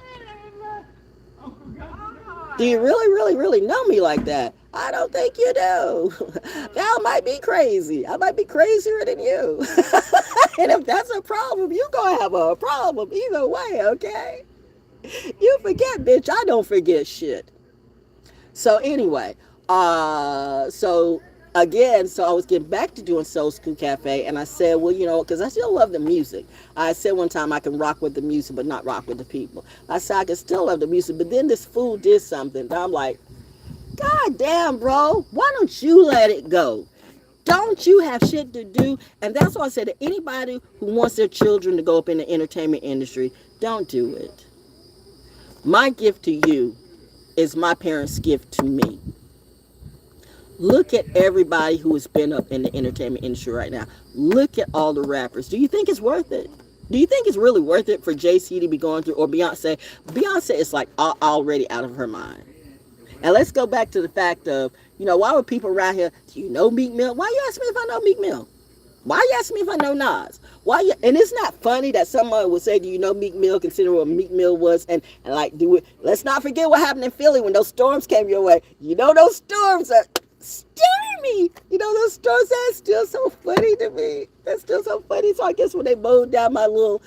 Do you really, really, really know me like that? I don't think you do. Val might be crazy. I might be crazier than you. And if that's a problem, you're going to have a problem either way, okay? You forget, bitch. I don't forget shit. So anyway, so I was getting back to doing Soul School Cafe, and I said, well, because I still love the music. I said one time I can rock with the music, but not rock with the people. I said I can still love the music, but then this fool did something. And I'm like, God damn, bro, why don't you let it go? Don't you have shit to do? And that's why I said to anybody who wants their children to go up in the entertainment industry, don't do it. My gift to you is my parents' gift to me. Look at everybody who has been up in the entertainment industry right now. Look at all the rappers. Do you think it's worth it? Do you think it's really worth it for JC to be going through, or Beyonce? Beyonce is already out of her mind. And let's go back to the fact of, why would people around here, do you know Meek Mill? Why you ask me if I know Meek Mill? Why you ask me if I know Nas? And it's not funny that someone would say, do you know Meek Mill, consider what Meek Mill was, and do it. Let's not forget what happened in Philly when those storms came your way. Those storms are stormy. Those storms, that's still so funny to me. That's still so funny. So I guess when they mowed down my little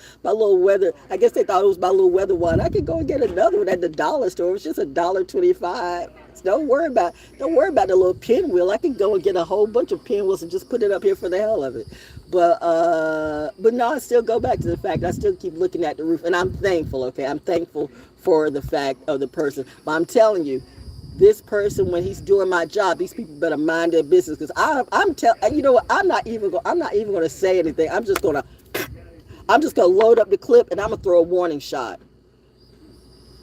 weather, I guess they thought it was my little weather one. I could go and get another one at the dollar store. It's just $1.25. So don't worry about the little pinwheel. I can go and get a whole bunch of pinwheels and just put it up here for the hell of it. But no, I still go back to the fact I still keep looking at the roof, and I'm thankful. Okay, I'm thankful for the fact of the person. But I'm telling you, this person, when he's doing my job, these people better mind their business. Because I'm not even going to say anything. I'm just going to load up the clip and I'm going to throw a warning shot.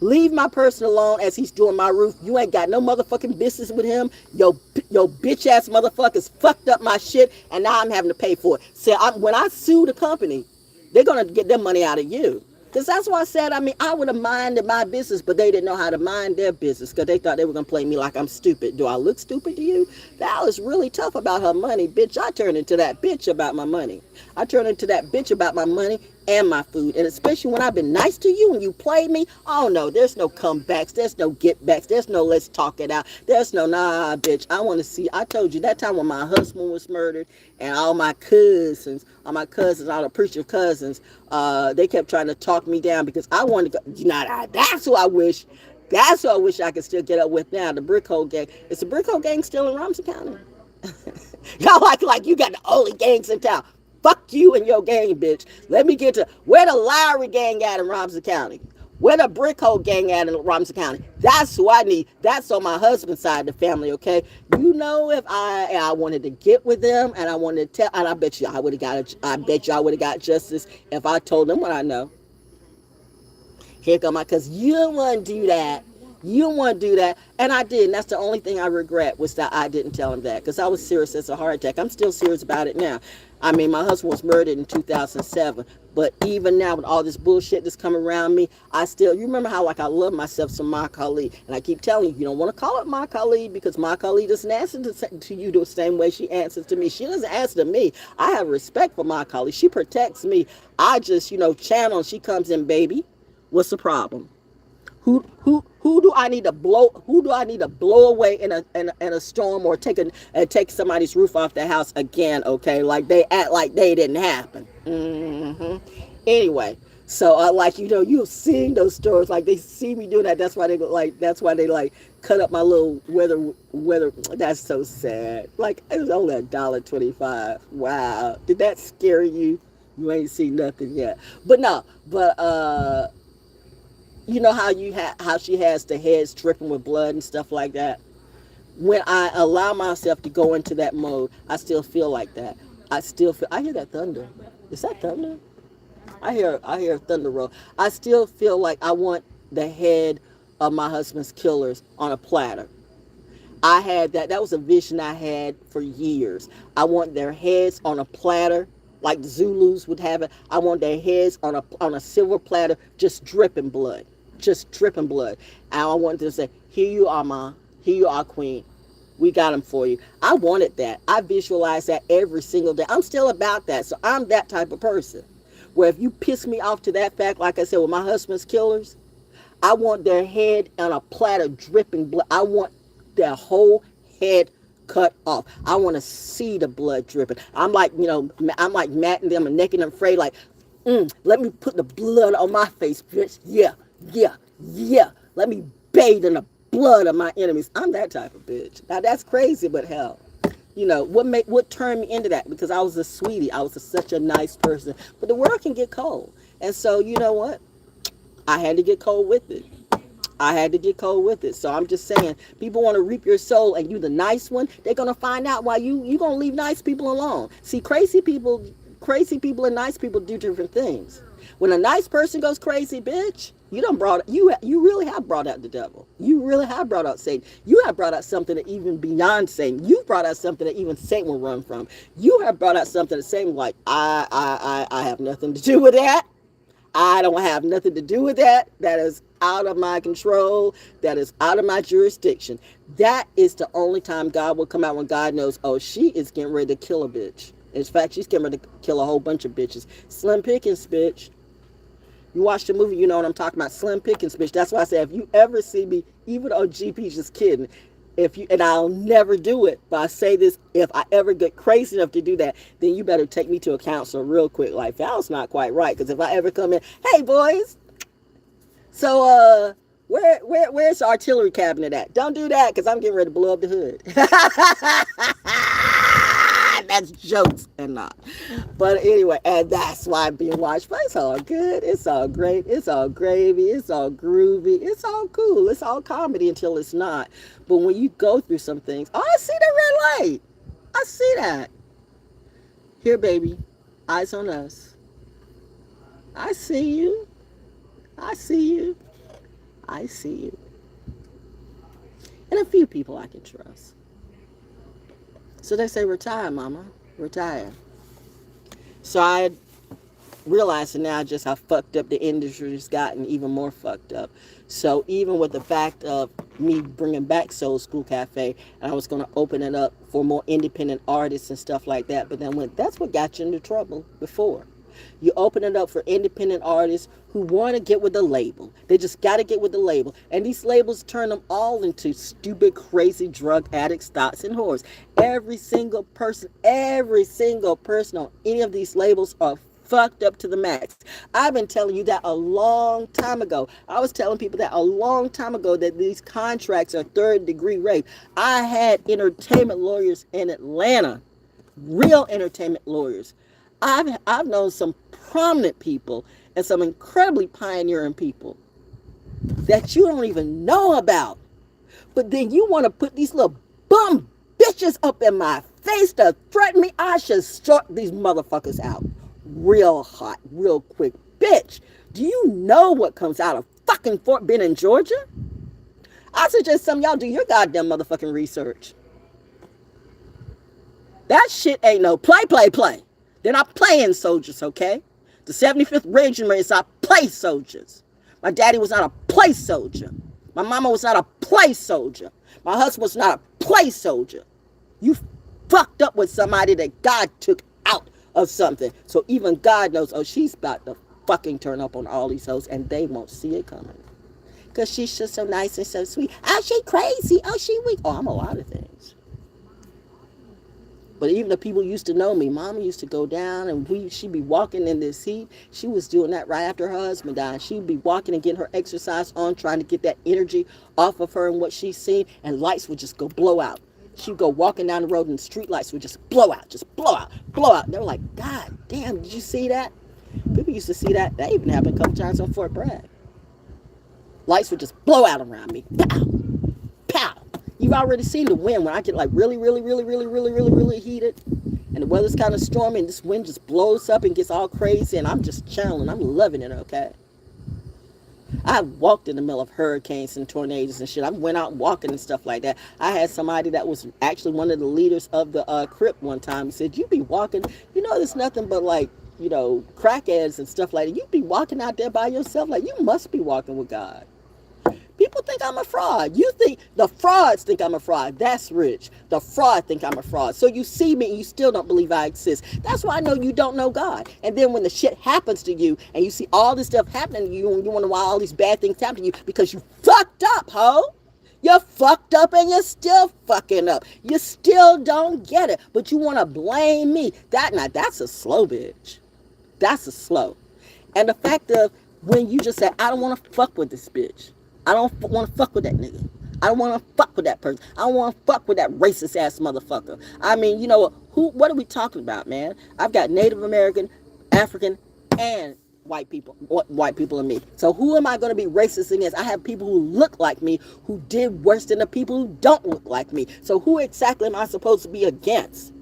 Leave my person alone as he's doing my roof. You ain't got no motherfucking business with him. Yo bitch ass motherfuckers fucked up my shit, and now I'm having to pay for it. So when I sue the company, they're going to get their money out of you. Because that's why I said, I would have minded my business, but they didn't know how to mind their business because they thought they were going to play me like I'm stupid. Do I look stupid to you? Val is really tough about her money. Bitch, I turned into that bitch about my money. I turned into that bitch about my money and my food. And especially when I've been nice to you and you played me, oh no, there's no comebacks. There's no get backs. There's no let's talk it out. There's no, nah, bitch. I want to see. I told you that time when my husband was murdered and all my cousins, all the preacher cousins, they kept trying to talk me down because I wanted to go. That's who I wish. That's who I wish I could still get up with now. The Brick Hole Gang. Is the Brick Hole Gang still in Robinson County? Y'all like you got the only gangs in town. Fuck you and your gang, bitch. Let me get to where the Lowry gang at in Robinson County. Where the Brick Hole gang at in Robinson County. That's who I need. That's on my husband's side of the family, okay? If I wanted to get with them and I wanted to tell, and I bet you I would have got justice if I told them what I know. Here come because you don't want to do that. You don't want to do that. And I did. And that's the only thing I regret was that I didn't tell him that. Because I was serious as a heart attack. I'm still serious about it now. My husband was murdered in 2007. But even now, with all this bullshit that's coming around me, I still, you remember how, like, I love myself some Ma Kali. And I keep telling you, you don't want to call it Ma Kali, because Ma Kali doesn't answer to you the same way she answers to me. She doesn't answer to me. I have respect for Ma Kali. She protects me. I just, channel, and she comes in, baby. What's the problem? Who do I need to blow? Who do I need to blow away in a storm, or take somebody's roof off their house again? Okay, like they act like they didn't happen. Anyway, so you've seen those stories. Like, they see me do that. That's why they cut up my little weather. That's so sad. Like, it was only $1.25. Wow, did that scare you? You ain't seen nothing yet. But no, you know how she has the heads dripping with blood and stuff like that. When I allow myself to go into that mode, I still feel like that. I hear that thunder. Is that thunder? I hear thunder roll. I still feel like I want the head of my husband's killers on a platter. I had that. That was a vision I had for years. I want their heads on a platter, like the Zulus would have it. I want their heads on a silver platter, just dripping blood. Just dripping blood. And I wanted to say, here you are, Ma. Here you are, Queen. We got them for you. I wanted that. I visualized that every single day. I'm still about that. So I'm that type of person. Where if you piss me off to that fact, like I said, with my husband's killers, I want their head on a platter dripping blood. I want their whole head cut off. I want to see the blood dripping. I'm like matting them and making them afraid, like, let me put the blood on my face, bitch. Yeah. Let me bathe in the blood of my enemies. I'm that type of bitch. Now, that's crazy, but hell, what turned me into that? Because I was a sweetie. I was such a nice person. But the world can get cold. And so, you know what? I had to get cold with it. So I'm just saying, people want to reap your soul, and you the nice one, they're going to find out why you going to leave nice people alone. See, crazy people and nice people do different things. When a nice person goes crazy, bitch, you really have brought out the devil. You really have brought out Satan. You have brought out something that even beyond Satan. You brought out something that even Satan will run from. You have brought out something that Satan, like, I have nothing to do with that. I don't have nothing to do with that. That is out of my control. That is out of my jurisdiction. That is the only time God will come out, when God knows, oh, she is getting ready to kill a bitch. In fact, she's getting ready to kill a whole bunch of bitches. Slim pickings, bitch. You watch the movie, you know what I'm talking about. Slim pickings, bitch. That's why I say, if you ever see me, even though GP's just kidding, and I'll never do it, but I say this, if I ever get crazy enough to do that, then you better take me to a counselor real quick. Like, Val's not quite right. Because if I ever come in, hey, boys, so, where's the artillery cabinet at? Don't do that, because I'm getting ready to blow up the hood. That's jokes and not. But anyway, and that's why I'm being watched. But it's all good. It's all great. It's all gravy. It's all groovy. It's all cool. It's all comedy until it's not. But when you go through some things, oh, I see that red light. I see that. Here, baby. Eyes on us. I see you. I see you. I see you. And a few people I can trust. So they say, retire, mama. Retire. So I realizing now just how fucked up the industry has gotten, even more fucked up. So even with the fact of me bringing back Soul School Cafe, and I was going to open it up for more independent artists and stuff like that, but then that's what got you into trouble before. You open it up for independent artists who want to get with the label. They just got to get with the label. And these labels turn them all into stupid, crazy drug addicts, thoughts, and whores. Every single person on any of these labels are fucked up to the max. I've been telling you that a long time ago. I was telling people that a long time ago, that these contracts are third-degree rape. I had entertainment lawyers in Atlanta, real entertainment lawyers. I've known some prominent people and some incredibly pioneering people that you don't even know about. But then you want to put these little bum bitches up in my face to threaten me. I should sort these motherfuckers out real hot, real quick. Bitch, do you know what comes out of fucking Fort Benning, Georgia? I suggest some of y'all do your goddamn motherfucking research. That shit ain't no play. They're not playing soldiers, okay? The 75th Regiment is not play soldiers. My daddy was not a play soldier. My mama was not a play soldier. My husband was not a play soldier. You fucked up with somebody that God took out of something. So even God knows, oh, she's about to fucking turn up on all these hoes, and they won't see it coming. Because she's just so nice and so sweet. Oh, she crazy. Oh, she weak. Oh, I'm a lot of things. But even the people used to know me. Mama used to go down and she'd be walking in this heat. She was doing that right after her husband died. She'd be walking and getting her exercise on, trying to get that energy off of her and what she's seen, and lights would just go blow out. She'd go walking down the road and the street lights would just blow out, blow out. And they were like, God damn, did you see that? People used to see that. That even happened a couple times on Fort Bragg. Lights would just blow out around me. Pow! Pow! You've already seen the wind when I get like really heated and the weather's kind of stormy and this wind just blows up and gets all crazy and I'm just chilling. I'm loving it, okay? I walked in the middle of hurricanes and tornadoes and shit. I went out walking and stuff like that. I had somebody that was actually one of the leaders of the Crip one time. He said, you be walking, you know, there's nothing but like, you know, crackheads and stuff like that. You be walking out there by yourself like you must be walking with God. People think I'm a fraud. You think the frauds think I'm a fraud. That's rich. The fraud think I'm a fraud. So you see me and you still don't believe I exist. That's why I know you don't know God. And then when the shit happens to you and you see all this stuff happening to you and you wonder why all these bad things happen to you, because you fucked up, ho. You're fucked up and you're still fucking up. You still don't get it. But you want to blame me. That's a slow bitch. That's a slow. And the fact of when you just say, I don't want to fuck with this bitch. I don't want to fuck with that nigga. I don't want to fuck with that person. I don't want to fuck with that racist ass motherfucker. I mean, you know, what are we talking about, man? I've got Native American, African, and white people in me. So who am I going to be racist against? I have people who look like me who did worse than the people who don't look like me. So who exactly am I supposed to be against?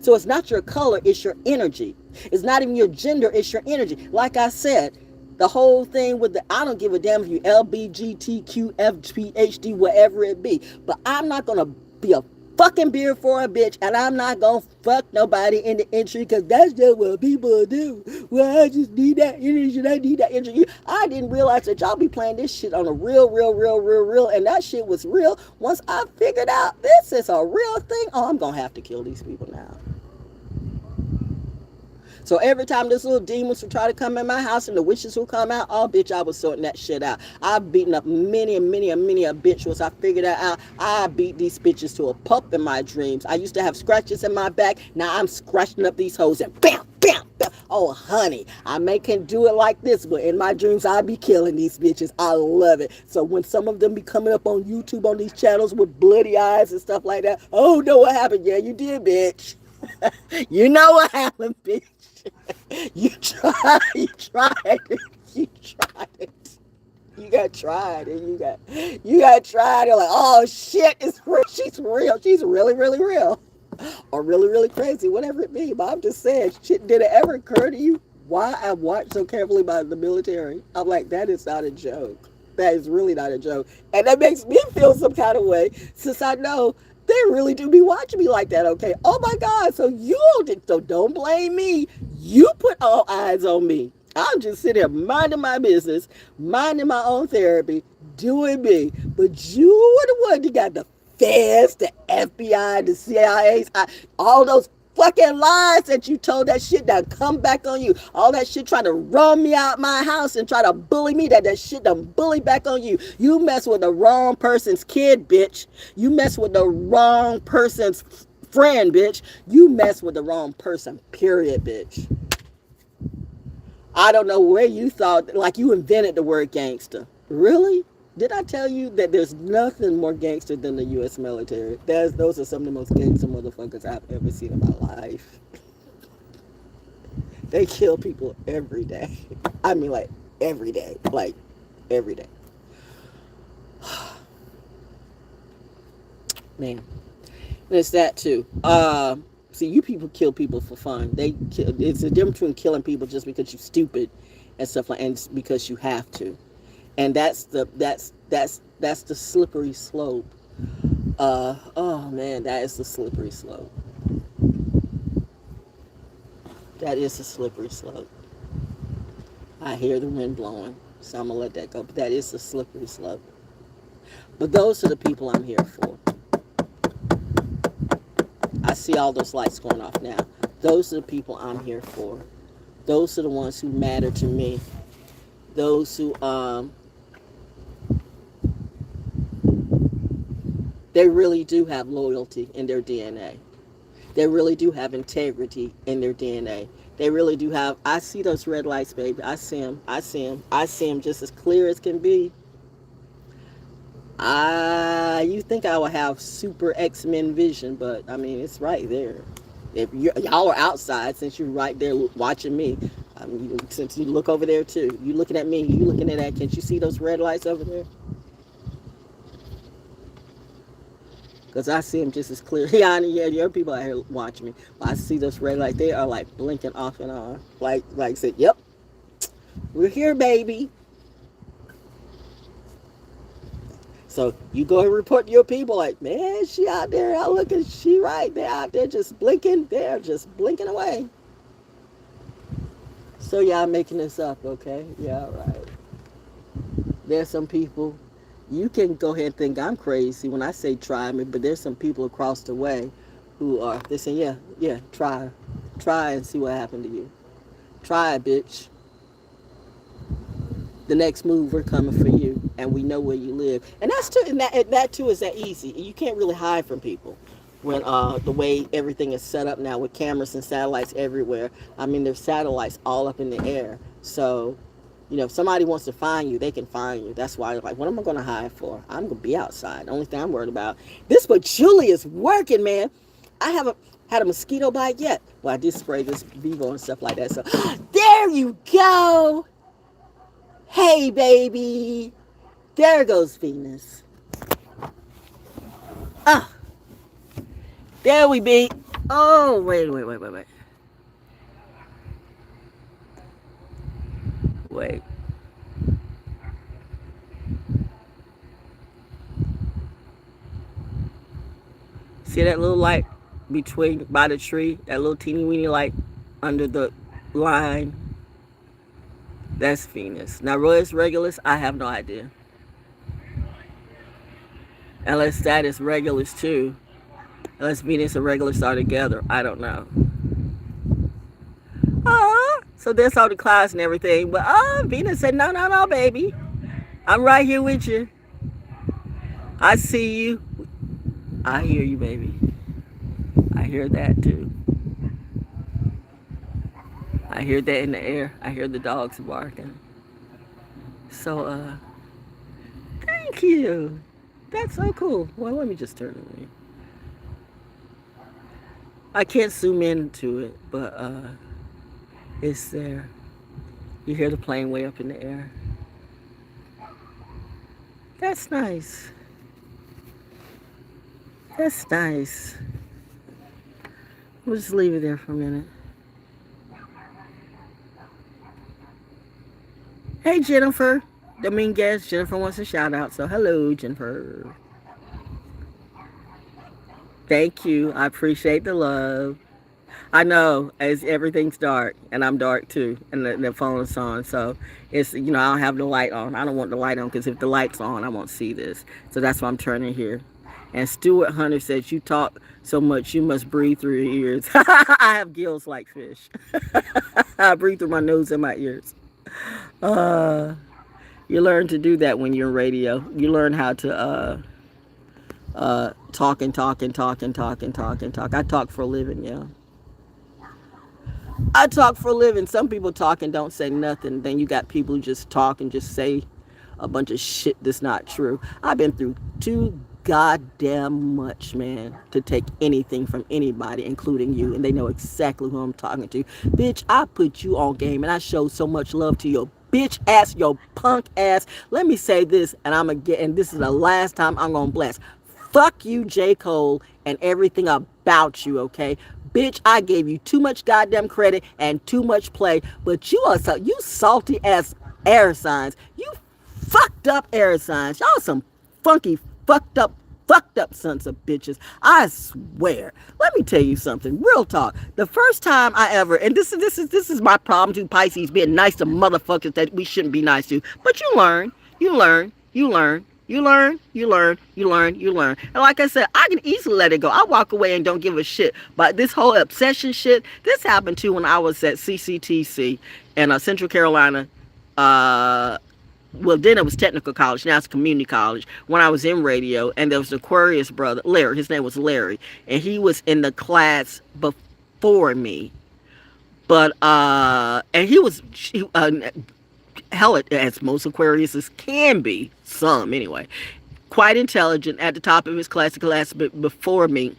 So it's not your color, it's your energy. It's not even your gender, it's your energy. Like I said, the whole thing with I don't give a damn if you LBGTQFPHD, whatever it be. But I'm not going to be a fucking beard for a bitch, and I'm not going to fuck nobody in the entry because that's just what people do. Well, I just need that energy, and I need that energy. I didn't realize that y'all be playing this shit on a real, and that shit was real. Once I figured out this is a real thing, oh, I'm going to have to kill these people now. So every time this little demons would try to come in my house and the witches would come out, oh, bitch, I was sorting that shit out. I've beaten up many a bitch once I figured that out. I beat these bitches to a pulp in my dreams. I used to have scratches in my back. Now I'm scratching up these hoes and bam, bam, bam. Oh, honey, I can do it like this, but in my dreams, I be killing these bitches. I love it. So when some of them be coming up on YouTube on these channels with bloody eyes and stuff like that, oh, know what happened? Yeah, you did, bitch. You know what happened, bitch. You tried it. You got tried and you got tried. You're like, oh shit, she's real. She's really real. Or really crazy, whatever it be. But I'm just saying, shit, did it ever occur to you why I watched so carefully by the military? I'm like, that is not a joke. That is really not a joke. And that makes me feel some kind of way since I know they really do be watching me like that, okay? Oh my God, so don't blame me. You put all eyes on me. I'll just sit here minding my business, minding my own therapy, doing me. But you were the one that got the feds, the FBI, the CIA, all those fucking lies that you told, that shit that come back on you. All that shit trying to run me out my house and try to bully me, that shit done bully back on you. You mess with the wrong person's kid, bitch. You mess with the wrong person's friend, bitch. You mess with the wrong person, period, bitch. I don't know where you thought, like you invented the word gangster. Really? Did I tell you that there's nothing more gangster than the U.S. military? Those are some of the most gangster motherfuckers I've ever seen in my life. They kill people every day. I mean, like, every day. Like, every day. Man. It's that, too. See, you people kill people for fun. It's a difference between killing people just because you're stupid and stuff like, and because you have to. And that's the slippery slope. Oh man, that is the slippery slope. That is the slippery slope. I hear the wind blowing, so I'm going to let that go. But that is a slippery slope. But those are the people I'm here for. I see all those lights going off now. Those are the people I'm here for. Those are the ones who matter to me. Those who, they really do have loyalty in their DNA. They really do have integrity in their DNA. They really do have, I see those red lights, baby. I see them. I see them. I see them just as clear as can be. You think I would have super X-Men vision, but I mean, it's right there. If y'all are outside, since you're right there watching me, I mean, since you look over there too, you looking at me, you looking at that, can't you see those red lights over there? Because I see them just as clear. Yeah, your people out here watching me, but I see those red lights. They are like blinking off and on, like said, yep, we're here, baby. So you go and report to your people like, man, she out there out looking, she right. They're out there just blinking. They're just blinking away. So y'all making this up, okay? Yeah, right. There's some people, you can go ahead and think I'm crazy when I say try me, but there's some people across the way who are, they say, yeah, try and see what happened to you. Try, bitch. The next move, we're coming for you, and we know where you live. And that's too, and that too is that easy. You can't really hide from people when the way everything is set up now with cameras and satellites everywhere. I mean, there's satellites all up in the air. So, if somebody wants to find you, they can find you. That's why, like, what am I going to hide for? I'm going to be outside. The only thing I'm worried about. This patchouli is working, man. I haven't had a mosquito bite yet. Well, I did spray this Vivo and stuff like that. So, there you go. Hey, baby. There goes Venus. Ah. There we be. Oh, wait. Wait. See that little light by the tree? That little teeny weeny light under the line? That's Venus. Now, Royus Regulus, I have no idea. Unless that is Regulus too. Unless Venus and Regulus are together. I don't know. So there's all the clouds and everything. But Venus said, no, baby. I'm right here with you. I see you. I hear you, baby. I hear that too. I hear that in the air. I hear the dogs barking. So, thank you. That's so cool. Well, let me just turn it in. I can't zoom into it, but it's there. You hear the plane way up in the air. That's nice. That's nice. We'll just leave it there for a minute. Hey, Jennifer. The mean guest, Jennifer wants a shout out. So, hello, Jennifer. Thank you. I appreciate the love. I know, as everything's dark, and I'm dark too, and the phone is on, so it's, I don't have the light on. I don't want the light on, because if the light's on, I won't see this. So that's why I'm turning here. And Stuart Hunter says, you talk so much, you must breathe through your ears. I have gills like fish. I breathe through my nose and my ears. You learn to do that when you're in radio. You learn how to talk and talk and talk and talk and talk and talk. I talk for a living, yeah. I talk for a living. Some people talk and don't say nothing. Then you got people who just talk and just say a bunch of shit that's not true. I've been through too goddamn much, man, to take anything from anybody, including you, and they know exactly who I'm talking to. Bitch, I put you on game, and I showed so much love to your bitch ass, your punk ass. Let me say this, and this is the last time I'm gonna blast. Fuck you, J. Cole, and everything about you, okay? Bitch, I gave you too much goddamn credit and too much play, but you salty ass air signs. You fucked up air signs. Y'all some funky, fucked up fucked up sons of bitches. I swear. Let me tell you something. Real talk. The first time I ever, and this is my problem to Pisces, being nice to motherfuckers that we shouldn't be nice to. But you learn, you learn, you learn. You learn, you learn, you learn, you learn. And like I said, I can easily let it go. I walk away and don't give a shit. But this whole obsession shit, this happened too when I was at CCTC in Central Carolina. Well, then it was technical college. Now it's community college. When I was in radio, and there was the Aquarius brother, Larry. His name was Larry. And he was in the class before me. But, and he was, hell, as most Aquariuses can be, some anyway, quite intelligent, at the top of his class before me.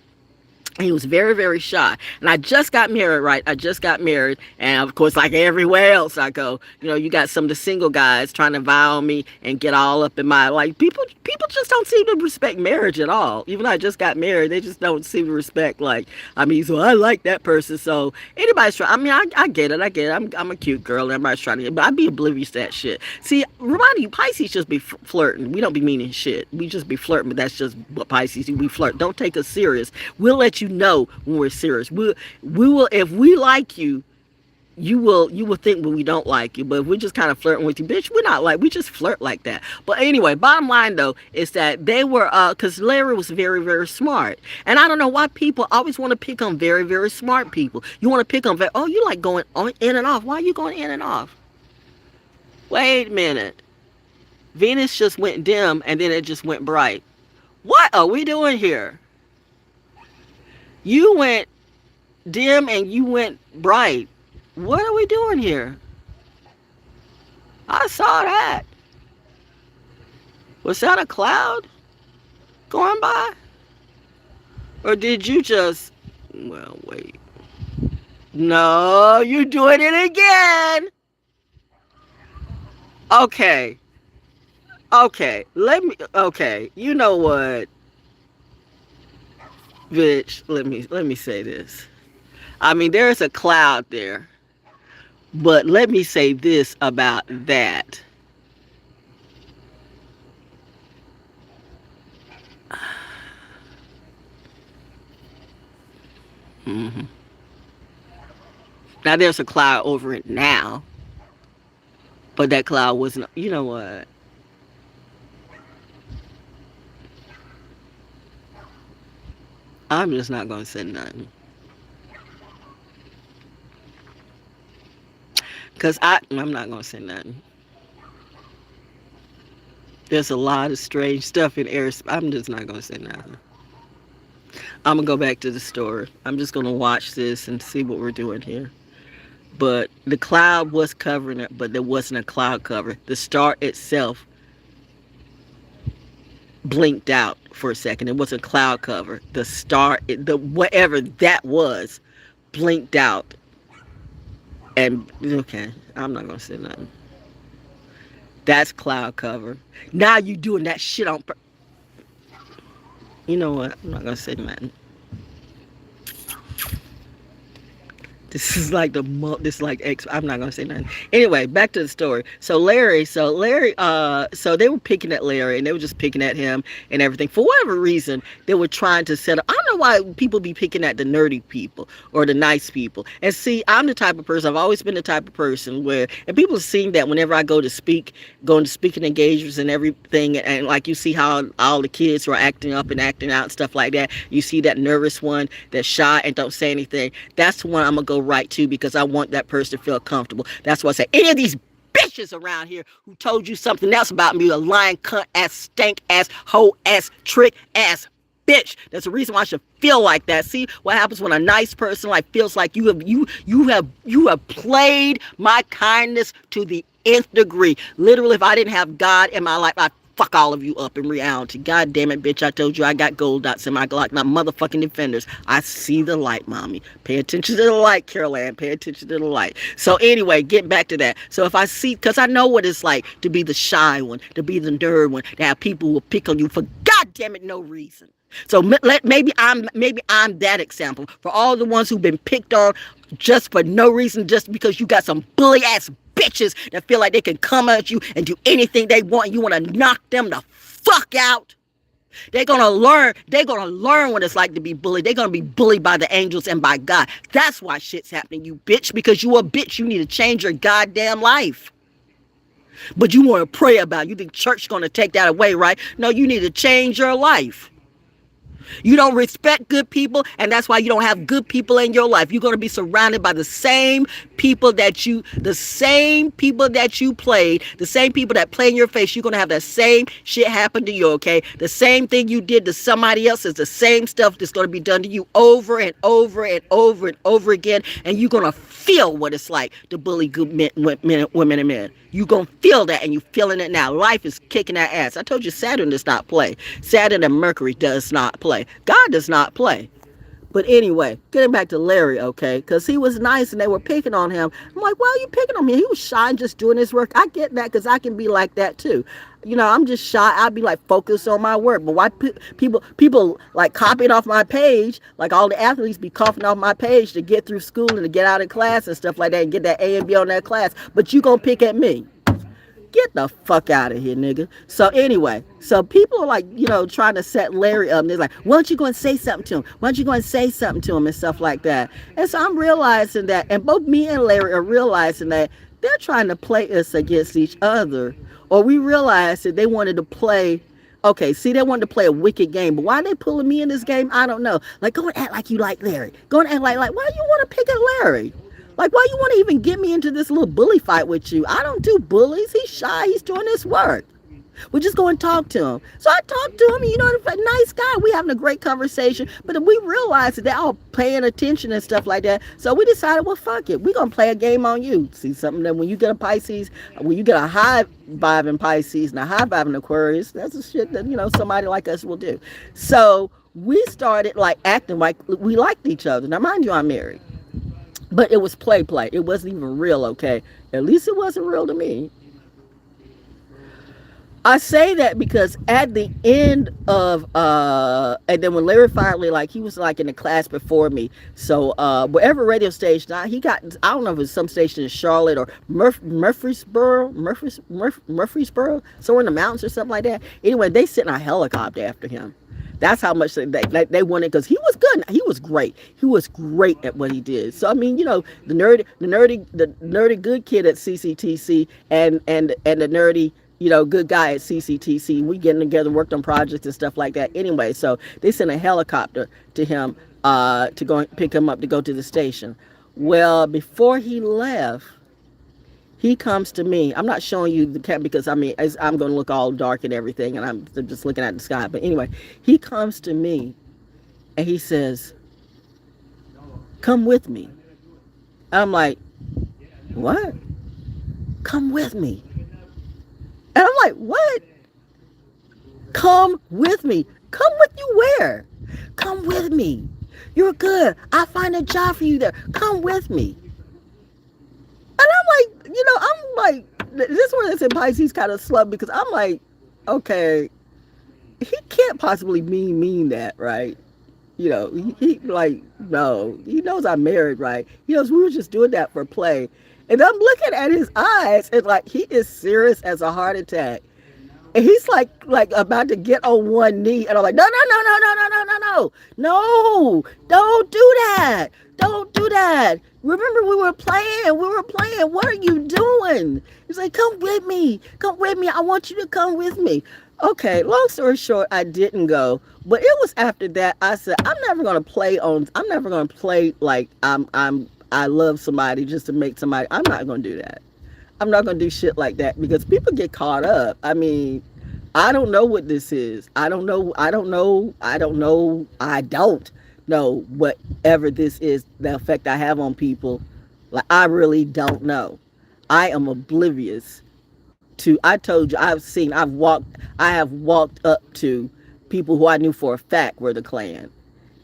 He was very, very shy. And I just got married, right? I just got married. And of course, like everywhere else I go, you know, you got some of the single guys trying to vie on me and get all up in my, like, people just don't seem to respect marriage at all. Even though I just got married, they just don't seem to respect, like, I mean, so I like that person. So anybody's trying, I mean, I get it. I'm a cute girl. And everybody's trying to get, but I'd be oblivious to that shit. See, remind you, Pisces just be flirting. We don't be meaning shit. We just be flirting, but that's just what Pisces do. We flirt. Don't take us serious. We'll let you know when we're serious. We will, if we like you, you will think when we don't like you. But if we're just kind of flirting with you, bitch, we're not like, we just flirt like that. But anyway, bottom line though is that they were because Larry was very, very smart. And I don't know why people always want to pick on very, very smart people. You want to pick on oh, you like going on in and off. Why are you going in and off? Wait a minute. Venus just went dim and then it just went bright. What are we doing here? You went dim and you went bright. What are we doing here? I saw that. Was that a cloud going by? Or did you just... Well, wait. No, you're doing it again. Okay. Okay. Okay. You know what? Bitch, let me say this. I mean, there's a cloud there. But let me say this about that. Mm-hmm. Now there's a cloud over it now. But that cloud wasn't, you know what? I'm just not going to say nothing. Because I'm not going to say nothing. There's a lot of strange stuff in air. I'm just not going to say nothing. I'm going to go back to the story. I'm just going to watch this and see what we're doing here. But the cloud was covering it, but there wasn't a cloud cover. The star itself blinked out for a second. It was a cloud cover. The star, whatever that was, blinked out. And, okay, I'm not going to say nothing. That's cloud cover. Now you doing that shit on You know what? I'm not going to say nothing. This is like I'm not gonna say nothing. Anyway, back to the story. So Larry, so they were picking at Larry and they were just picking at him and everything. For whatever reason, they were trying to set up. I don't know why people be picking at the nerdy people or the nice people. And see, I'm the type of person, I've always been the type of person where, and people have seen that whenever I go to going to speaking engagements and everything, and like you see how all the kids are acting up and acting out and stuff like that. You see that nervous one that's shy and don't say anything. That's the one I'm gonna go right to, because I want that person to feel comfortable. That's why I say, any of these bitches around here who told you something else about me, a lying cunt ass, stank ass, hoe ass, trick ass bitch. That's the reason why I should feel like that. See what happens when a nice person like feels like you have played my kindness to the nth degree. Literally, if I didn't have God in my life, I'd fuck all of you up in reality. God damn it, bitch. I told you I got gold dots in my Glock, not motherfucking defenders. I see the light, mommy. Pay attention to the light, Carol Ann. Pay attention to the light. So anyway, getting back to that. So if I see, because I know what it's like to be the shy one, to be the nerd one, to have people who will pick on you for God damn it, no reason. So maybe I'm that example for all the ones who've been picked on just for no reason, just because you got some bully ass bitches that feel like they can come at you and do anything they want. You want to knock them the fuck out. They're gonna learn what it's like to be bullied. They're gonna be bullied by the angels and by God. That's why shit's happening, you bitch, because you a bitch. You need to change your goddamn life. But you want to pray about it. You think church gonna take that away, right? No, you need to change your life. You don't respect good people, and that's why you don't have good people in your life. You're going to be surrounded by the same people that you played, the same people that play in your face. You're going to have that same shit happen to you, okay? The same thing you did to somebody else is the same stuff that's going to be done to you over and over and over and over again, and you're going to feel what it's like to bully good men, women and men. You're going to feel that, and you're feeling it now. Life is kicking that ass. I told you Saturn does not play. Saturn and Mercury does not play. God does not play. But anyway, getting back to Larry, okay, because he was nice and they were picking on him. I'm like, why are you picking on me? He was shy and just doing his work. I get that because I can be like that too. You know, I'm just shy. I'd be like focused on my work. But why people like copying off my page, like all the athletes be copying off my page to get through school and to get out of class and stuff like that and get that A and B on that class. But you gonna pick at me. Get the fuck out of here, nigga. So anyway, so people are like, you know, trying to set Larry up. And they're like, why don't you go and say something to him? Why don't you go and say something to him and stuff like that? And so I'm realizing that, and both me and Larry are realizing that they're trying to play us against each other. Or we realized that they wanted to play, okay, see, they wanted to play a wicked game. But why are they pulling me in this game? I don't know. Like, go and act like you like Larry. Go and act like why do you want to pick at Larry? Like, why you want to even get me into this little bully fight with you? I don't do bullies. He's shy. He's doing his work. We just go and talk to him. So I talked to him, and, you know, a nice guy. We having a great conversation. But we realized that they're all paying attention and stuff like that. So we decided, well, fuck it. We're going to play a game on you. See, something that when you get a Pisces, when you get a high vibing Pisces and a high vibing Aquarius, that's the shit that, you know, somebody like us will do. So we started, like, acting like we liked each other. Now, mind you, I'm married. But it was play. It wasn't even real, okay? At least it wasn't real to me. I say that because at the end of, and then when Larry finally, like, he was like in the class before me. So, whatever radio station, he got, I don't know if it was some station in Charlotte or Murfreesboro, somewhere in the mountains or something like that. Anyway, they sent a helicopter after him. That's how much they wanted, because he was good. He was great. He was great at what he did. So I mean, you know, the nerdy good kid at CCTC and the nerdy, you know, good guy at CCTC. We getting together, worked on projects and stuff like that. Anyway, so they sent a helicopter to him to go and pick him up to go to the station. Well, before he left, he comes to me. I'm not showing you the cat because, I mean, I'm going to look all dark and everything, and I'm just looking at the sky. But anyway, he comes to me, and he says, come with me. I'm like, what? Come with me. And I'm like, what? Come with me. Come with you where? Come with me. You're good. I'll find a job for you there. Come with me. And I'm like, you know, I'm like, this is where they say Pisces kind of slump, because I'm like, okay, he can't possibly mean that, right? You know, he like, no, he knows I'm married, right? He knows we were just doing that for play. And I'm looking at his eyes, and like, he is serious as a heart attack. And he's like about to get on one knee. And I'm like, no, don't do that. Don't do that. Remember, we were playing. What are you doing? He's like, come with me. I want you to come with me. Okay, long story short, I didn't go. But it was after that I said, I'm never gonna play like I love somebody just to make somebody. I'm not gonna do that. I'm not going to do shit like that, because people get caught up. I mean, I don't know what this is. I don't know whatever this is, the effect I have on people. Like, I really don't know. I am oblivious to, I told you, I have walked up to people who I knew for a fact were the Klan.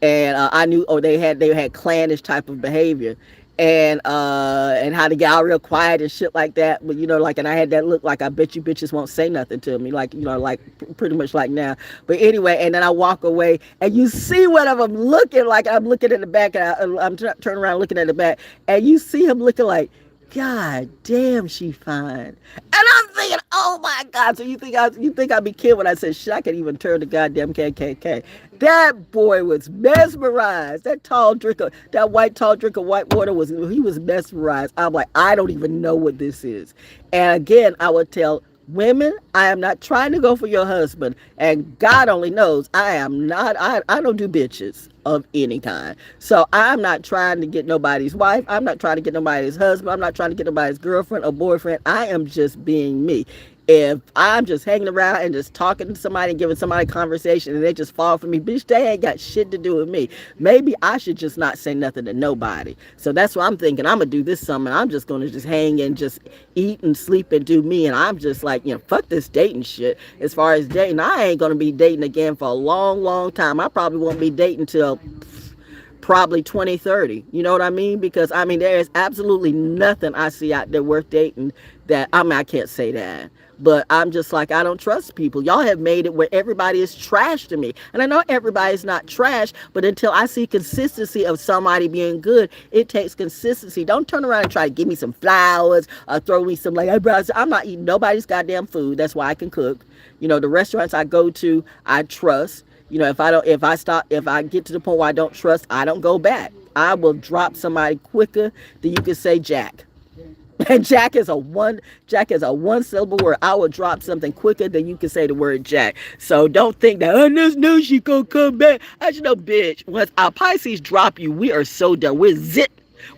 And I knew, they had clannish type of behavior. And how to get all real quiet and shit like that. But, you know, like, and I had that look like, I bet you bitches won't say nothing to me. Like, you know, like pretty much like now. But anyway, and then I walk away, and you see what I'm looking like. I'm looking at the back, and I'm turning around looking at the back, and you see him looking like, God damn, she fine. And I'm thinking, oh my God. So you think I'd be kidding when I said shit, I can't even turn the goddamn KKK. That boy was mesmerized. That white tall drink of white water he was mesmerized. I'm like, I don't even know what this is. And again, I would tell women, I am not trying to go for your husband. And God only knows I don't do bitches of any kind. So I'm not trying to get nobody's wife. I'm not trying to get nobody's husband. I'm not trying to get nobody's girlfriend or boyfriend. I am just being me. If I'm just hanging around and just talking to somebody and giving somebody a conversation and they just fall for me, bitch, they ain't got shit to do with me. Maybe I should just not say nothing to nobody. So that's what I'm thinking. I'm going to do this summer. I'm just going to just hang and just eat and sleep and do me. And I'm just like, fuck this dating shit. As far as dating, I ain't going to be dating again for a long, long time. I probably won't be dating till probably 2030. You know what I mean? Because I mean, there is absolutely nothing I see out there worth dating that, I mean, I can't say that. But I'm just like, I don't trust people. Y'all have made it where everybody is trash to me. And I know everybody's not trash, but until I see consistency of somebody being good, it takes consistency. Don't turn around and try to give me some flowers or throw me some, like, hey, bro, I'm not eating nobody's goddamn food. That's why I can cook. The restaurants I go to, I trust. If I get to the point where I don't trust, I don't go back. I will drop somebody quicker than you can say Jack. And Jack is a one syllable word. I will drop something quicker than you can say the word Jack. So don't think that, oh, no, she gonna come back. I just know, bitch, once our Pisces drop you, we are so done. We're zit.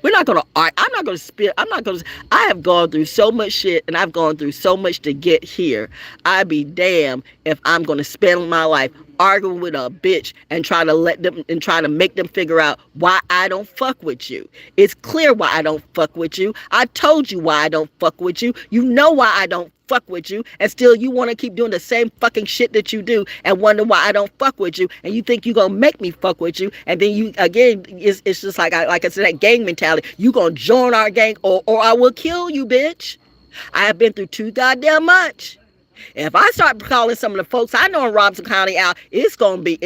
We're not going to argue. I have gone through so much shit and I've gone through so much to get here. I'd be damned if I'm going to spend my life arguing with a bitch and trying to make them figure out why I don't fuck with you. It's clear why I don't fuck with you. I told you why I don't fuck with you. You know why I don't fuck with you, and still you want to keep doing the same fucking shit that you do and wonder why I don't fuck with you, and you think you gonna make me fuck with you, and then you again it's just like I said, that gang mentality. You gonna join our gang or I will kill you, bitch. I have been through too goddamn much. If I start calling some of the folks I know in Robinson County out, it's gonna be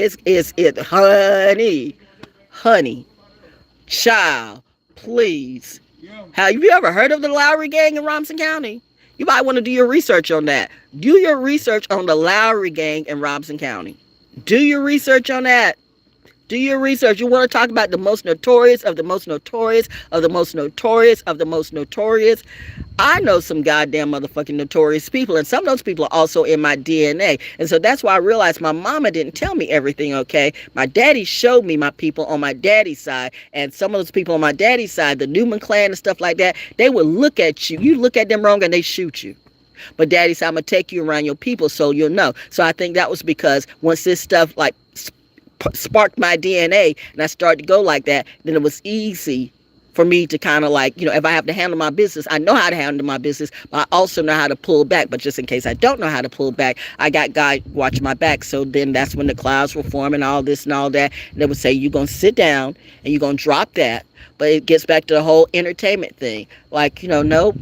honey, child, please. Have you ever heard of the Lowry gang in Robinson County? You might want to do your research on that. Do your research on the Lowry gang in Robinson County. Do your research on that. Do your research. You want to talk about the most notorious of the most notorious of the most notorious of the most notorious. I know some goddamn motherfucking notorious people, and some of those people are also in my DNA. And so that's why I realized my mama didn't tell me everything, okay? My daddy showed me my people on my daddy's side, and some of those people on my daddy's side, the Newman clan and stuff like that, they would look at you. You look at them wrong and they shoot you. But daddy said, I'm going to take you around your people so you'll know. So I think that was because once this stuff like sparked my DNA and I started to go like that, then it was easy for me to kind of like, if I have to handle my business, I know how to handle my business, but I also know how to pull back. But just in case I don't know how to pull back, I got God watching my back. So then that's when the clouds were forming, all this and all that. And they would say, you're going to sit down and you're going to drop that. But it gets back to the whole entertainment thing. Like, nope,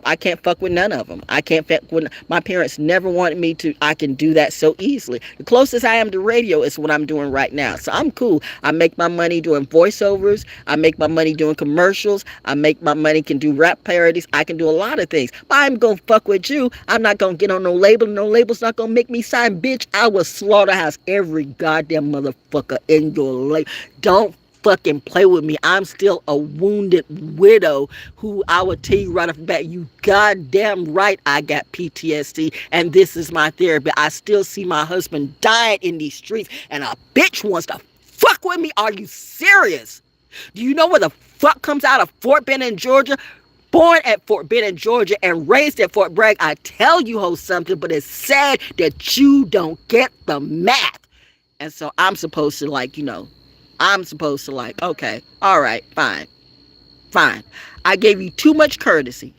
I can't fuck with none of them. I can't fuck with, my parents never wanted me to. I can do that so easily. The closest I am to radio is what I'm doing right now. So I'm cool. I make my money doing voiceovers. I make my money doing commercials. I make my money, can do rap parodies. I can do a lot of things. But I'm going to fuck with you. I'm not going to get on no label. No label's not going to make me sign. Bitch, I will slaughterhouse every goddamn motherfucker in your label. Don't fucking play with me. I'm still a wounded widow who, I will tell you right off the bat, you goddamn right I got PTSD and this is my therapy. I still see my husband dying in these streets and a bitch wants to fuck with me. Are you serious? Do you know where the fuck comes out of Fort Benning, Georgia? Born at Fort Benning, Georgia and raised at Fort Bragg. I tell you ho something, but it's sad that you don't get the math. And so I'm supposed to okay, all right, fine. I gave you too much courtesy.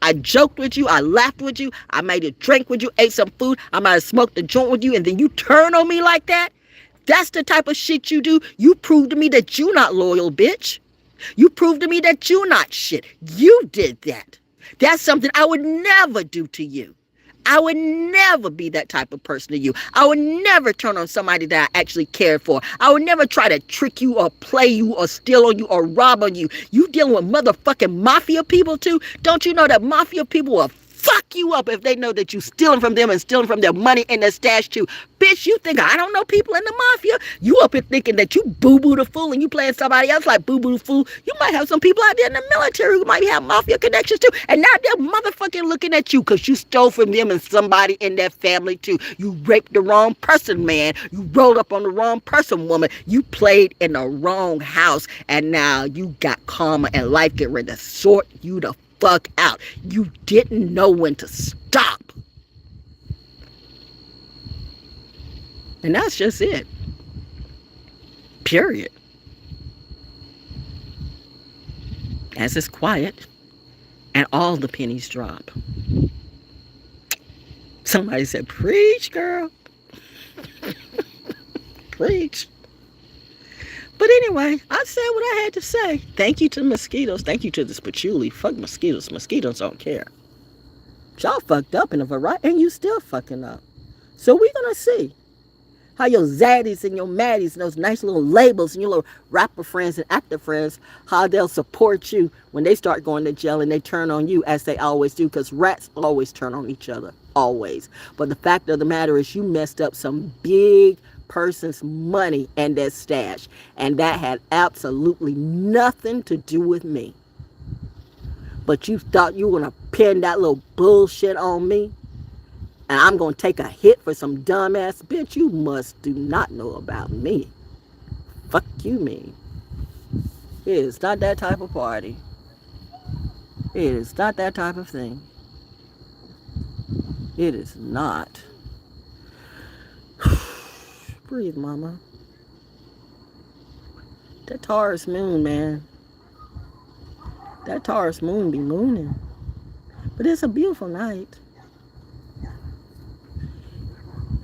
I joked with you. I laughed with you. I made a drink with you, ate some food. I might have smoked a joint with you, and then you turn on me like that? That's the type of shit you do. You prove to me that you not loyal, bitch. You prove to me that you not shit. You did that. That's something I would never do to you. I would never be that type of person to you. I would never turn on somebody that I actually cared for. I would never try to trick you or play you or steal on you or rob on you. You dealing with motherfucking mafia people too? Don't you know that mafia people will fuck you up if they know that you stealing from them and stealing from their money and their stash too? Bitch, you think I don't know people in the mafia? You up here thinking that you boo-boo the fool and you playing somebody else like boo-boo the fool. You might have some people out there in the military who might have mafia connections too. And now they're motherfucking looking at you because you stole from them and somebody in their family too. You raped the wrong person, man. You rolled up on the wrong person, woman. You played in the wrong house and now you got karma and life getting ready to sort you the fuck out. You didn't know when to stop. And that's just it. Period. As it's quiet and all the pennies drop. Somebody said, preach, girl. Preach. But anyway, I said what I had to say. Thank you to mosquitoes. Thank you to this patchouli. Fuck mosquitoes. Mosquitoes don't care. Y'all fucked up in a variety, and you still fucking up. So we're going to see how your zaddies and your maddies and those nice little labels and your little rapper friends and actor friends, how they'll support you when they start going to jail and they turn on you as they always do, because rats always turn on each other. Always. But the fact of the matter is you messed up some big person's money and their stash. And that had absolutely nothing to do with me. But you thought you were going to pin that little bullshit on me? And I'm going to take a hit for some dumbass bitch? You must do not know about me. Fuck you mean. It is not that type of party. It is not that type of thing. It is not. Breathe, mama. That Taurus moon, man. That Taurus moon be mooning. But it's a beautiful night.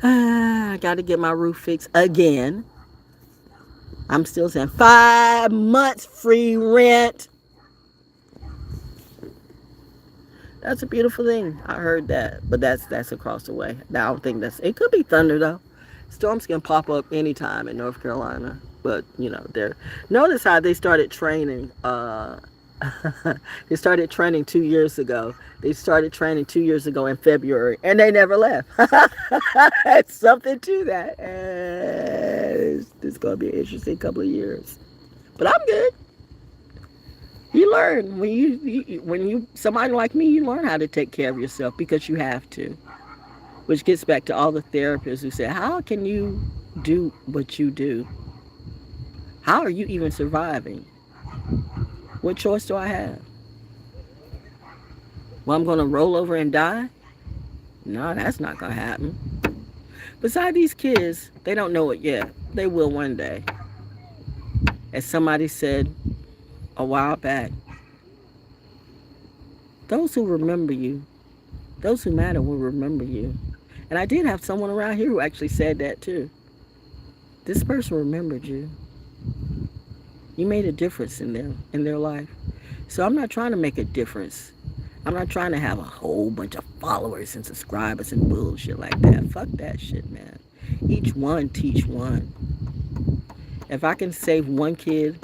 I got to get my roof fixed again. I'm still saying 5 months free rent. That's a beautiful thing. I heard that. But that's across the way. I don't think that's... It could be thunder, though. Storms can pop up anytime in North Carolina. But, you know, they're... Notice how they started training... They started training 2 years ago. They started training 2 years ago in February, and they never left. It's something to that. It's going to be an interesting couple of years. But I'm good. You learn. When you somebody like me, you learn how to take care of yourself because you have to. Which gets back to all the therapists who say, how can you do what you do? How are you even surviving? What choice do I have? Well, I'm going to roll over and die? No, that's not going to happen. Besides, these kids, they don't know it yet. They will one day. As somebody said a while back, those who remember you, those who matter will remember you. And I did have someone around here who actually said that too. This person remembered you. You made a difference in them, in their life. So I'm not trying to make a difference. I'm not trying to have a whole bunch of followers and subscribers and bullshit like that. Fuck that shit, man. Each one teach one. If I can save one kid,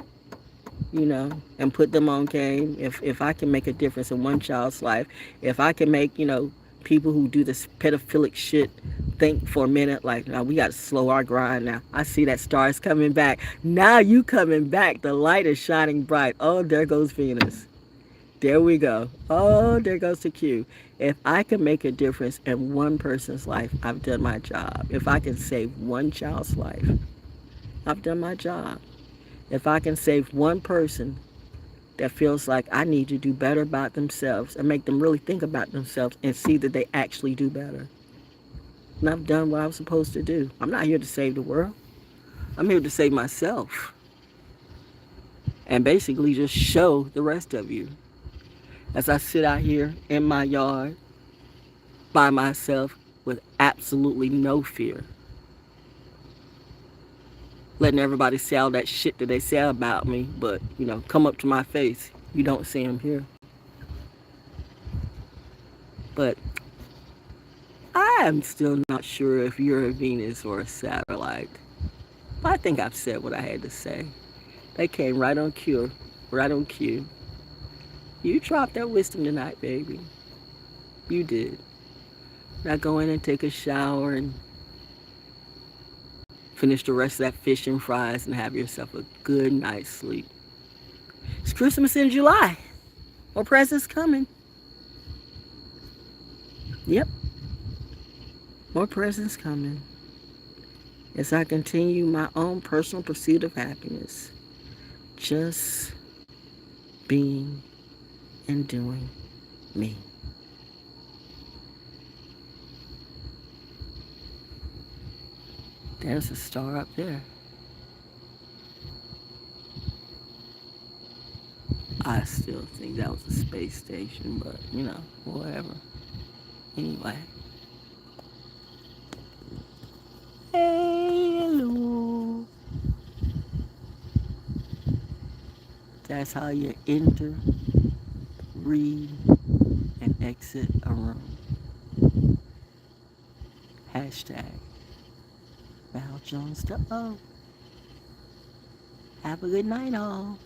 you know, and put them on game, if I can make a difference in one child's life, if I can make, you know, people who do this pedophilic shit think for a minute, like, now we got to slow our grind now. I see that star's coming back. Now you coming back. The light is shining bright. Oh, there goes Venus. There we go. Oh, there goes the Q. If I can make a difference in one person's life, I've done my job. If I can save one child's life, I've done my job. If I can save one person that feels like I need to do better about themselves and make them really think about themselves and see that they actually do better, and I've done what I was supposed to do. I'm not here to save the world. I'm here to save myself. And basically just show the rest of you. As I sit out here in my yard by myself with absolutely no fear. Letting everybody say all that shit that they say about me, but, you know, come up to my face. You don't see them here. But am still not sure if you're a Venus or a satellite. But I think I've said what I had to say. They came right on cue. Right on cue. You dropped that wisdom tonight, baby. You did. Now go in and take a shower and finish the rest of that fish and fries and have yourself a good night's sleep. It's Christmas in July. More presents coming. Yep. More presents coming. As I continue my own personal pursuit of happiness. Just being and doing me. There's a star up there. I still think that was a space station, but you know, whatever. Anyway. Hello. That's how you enter, read, and exit a room. Hashtag ValJonesDaO. Have a good night, all.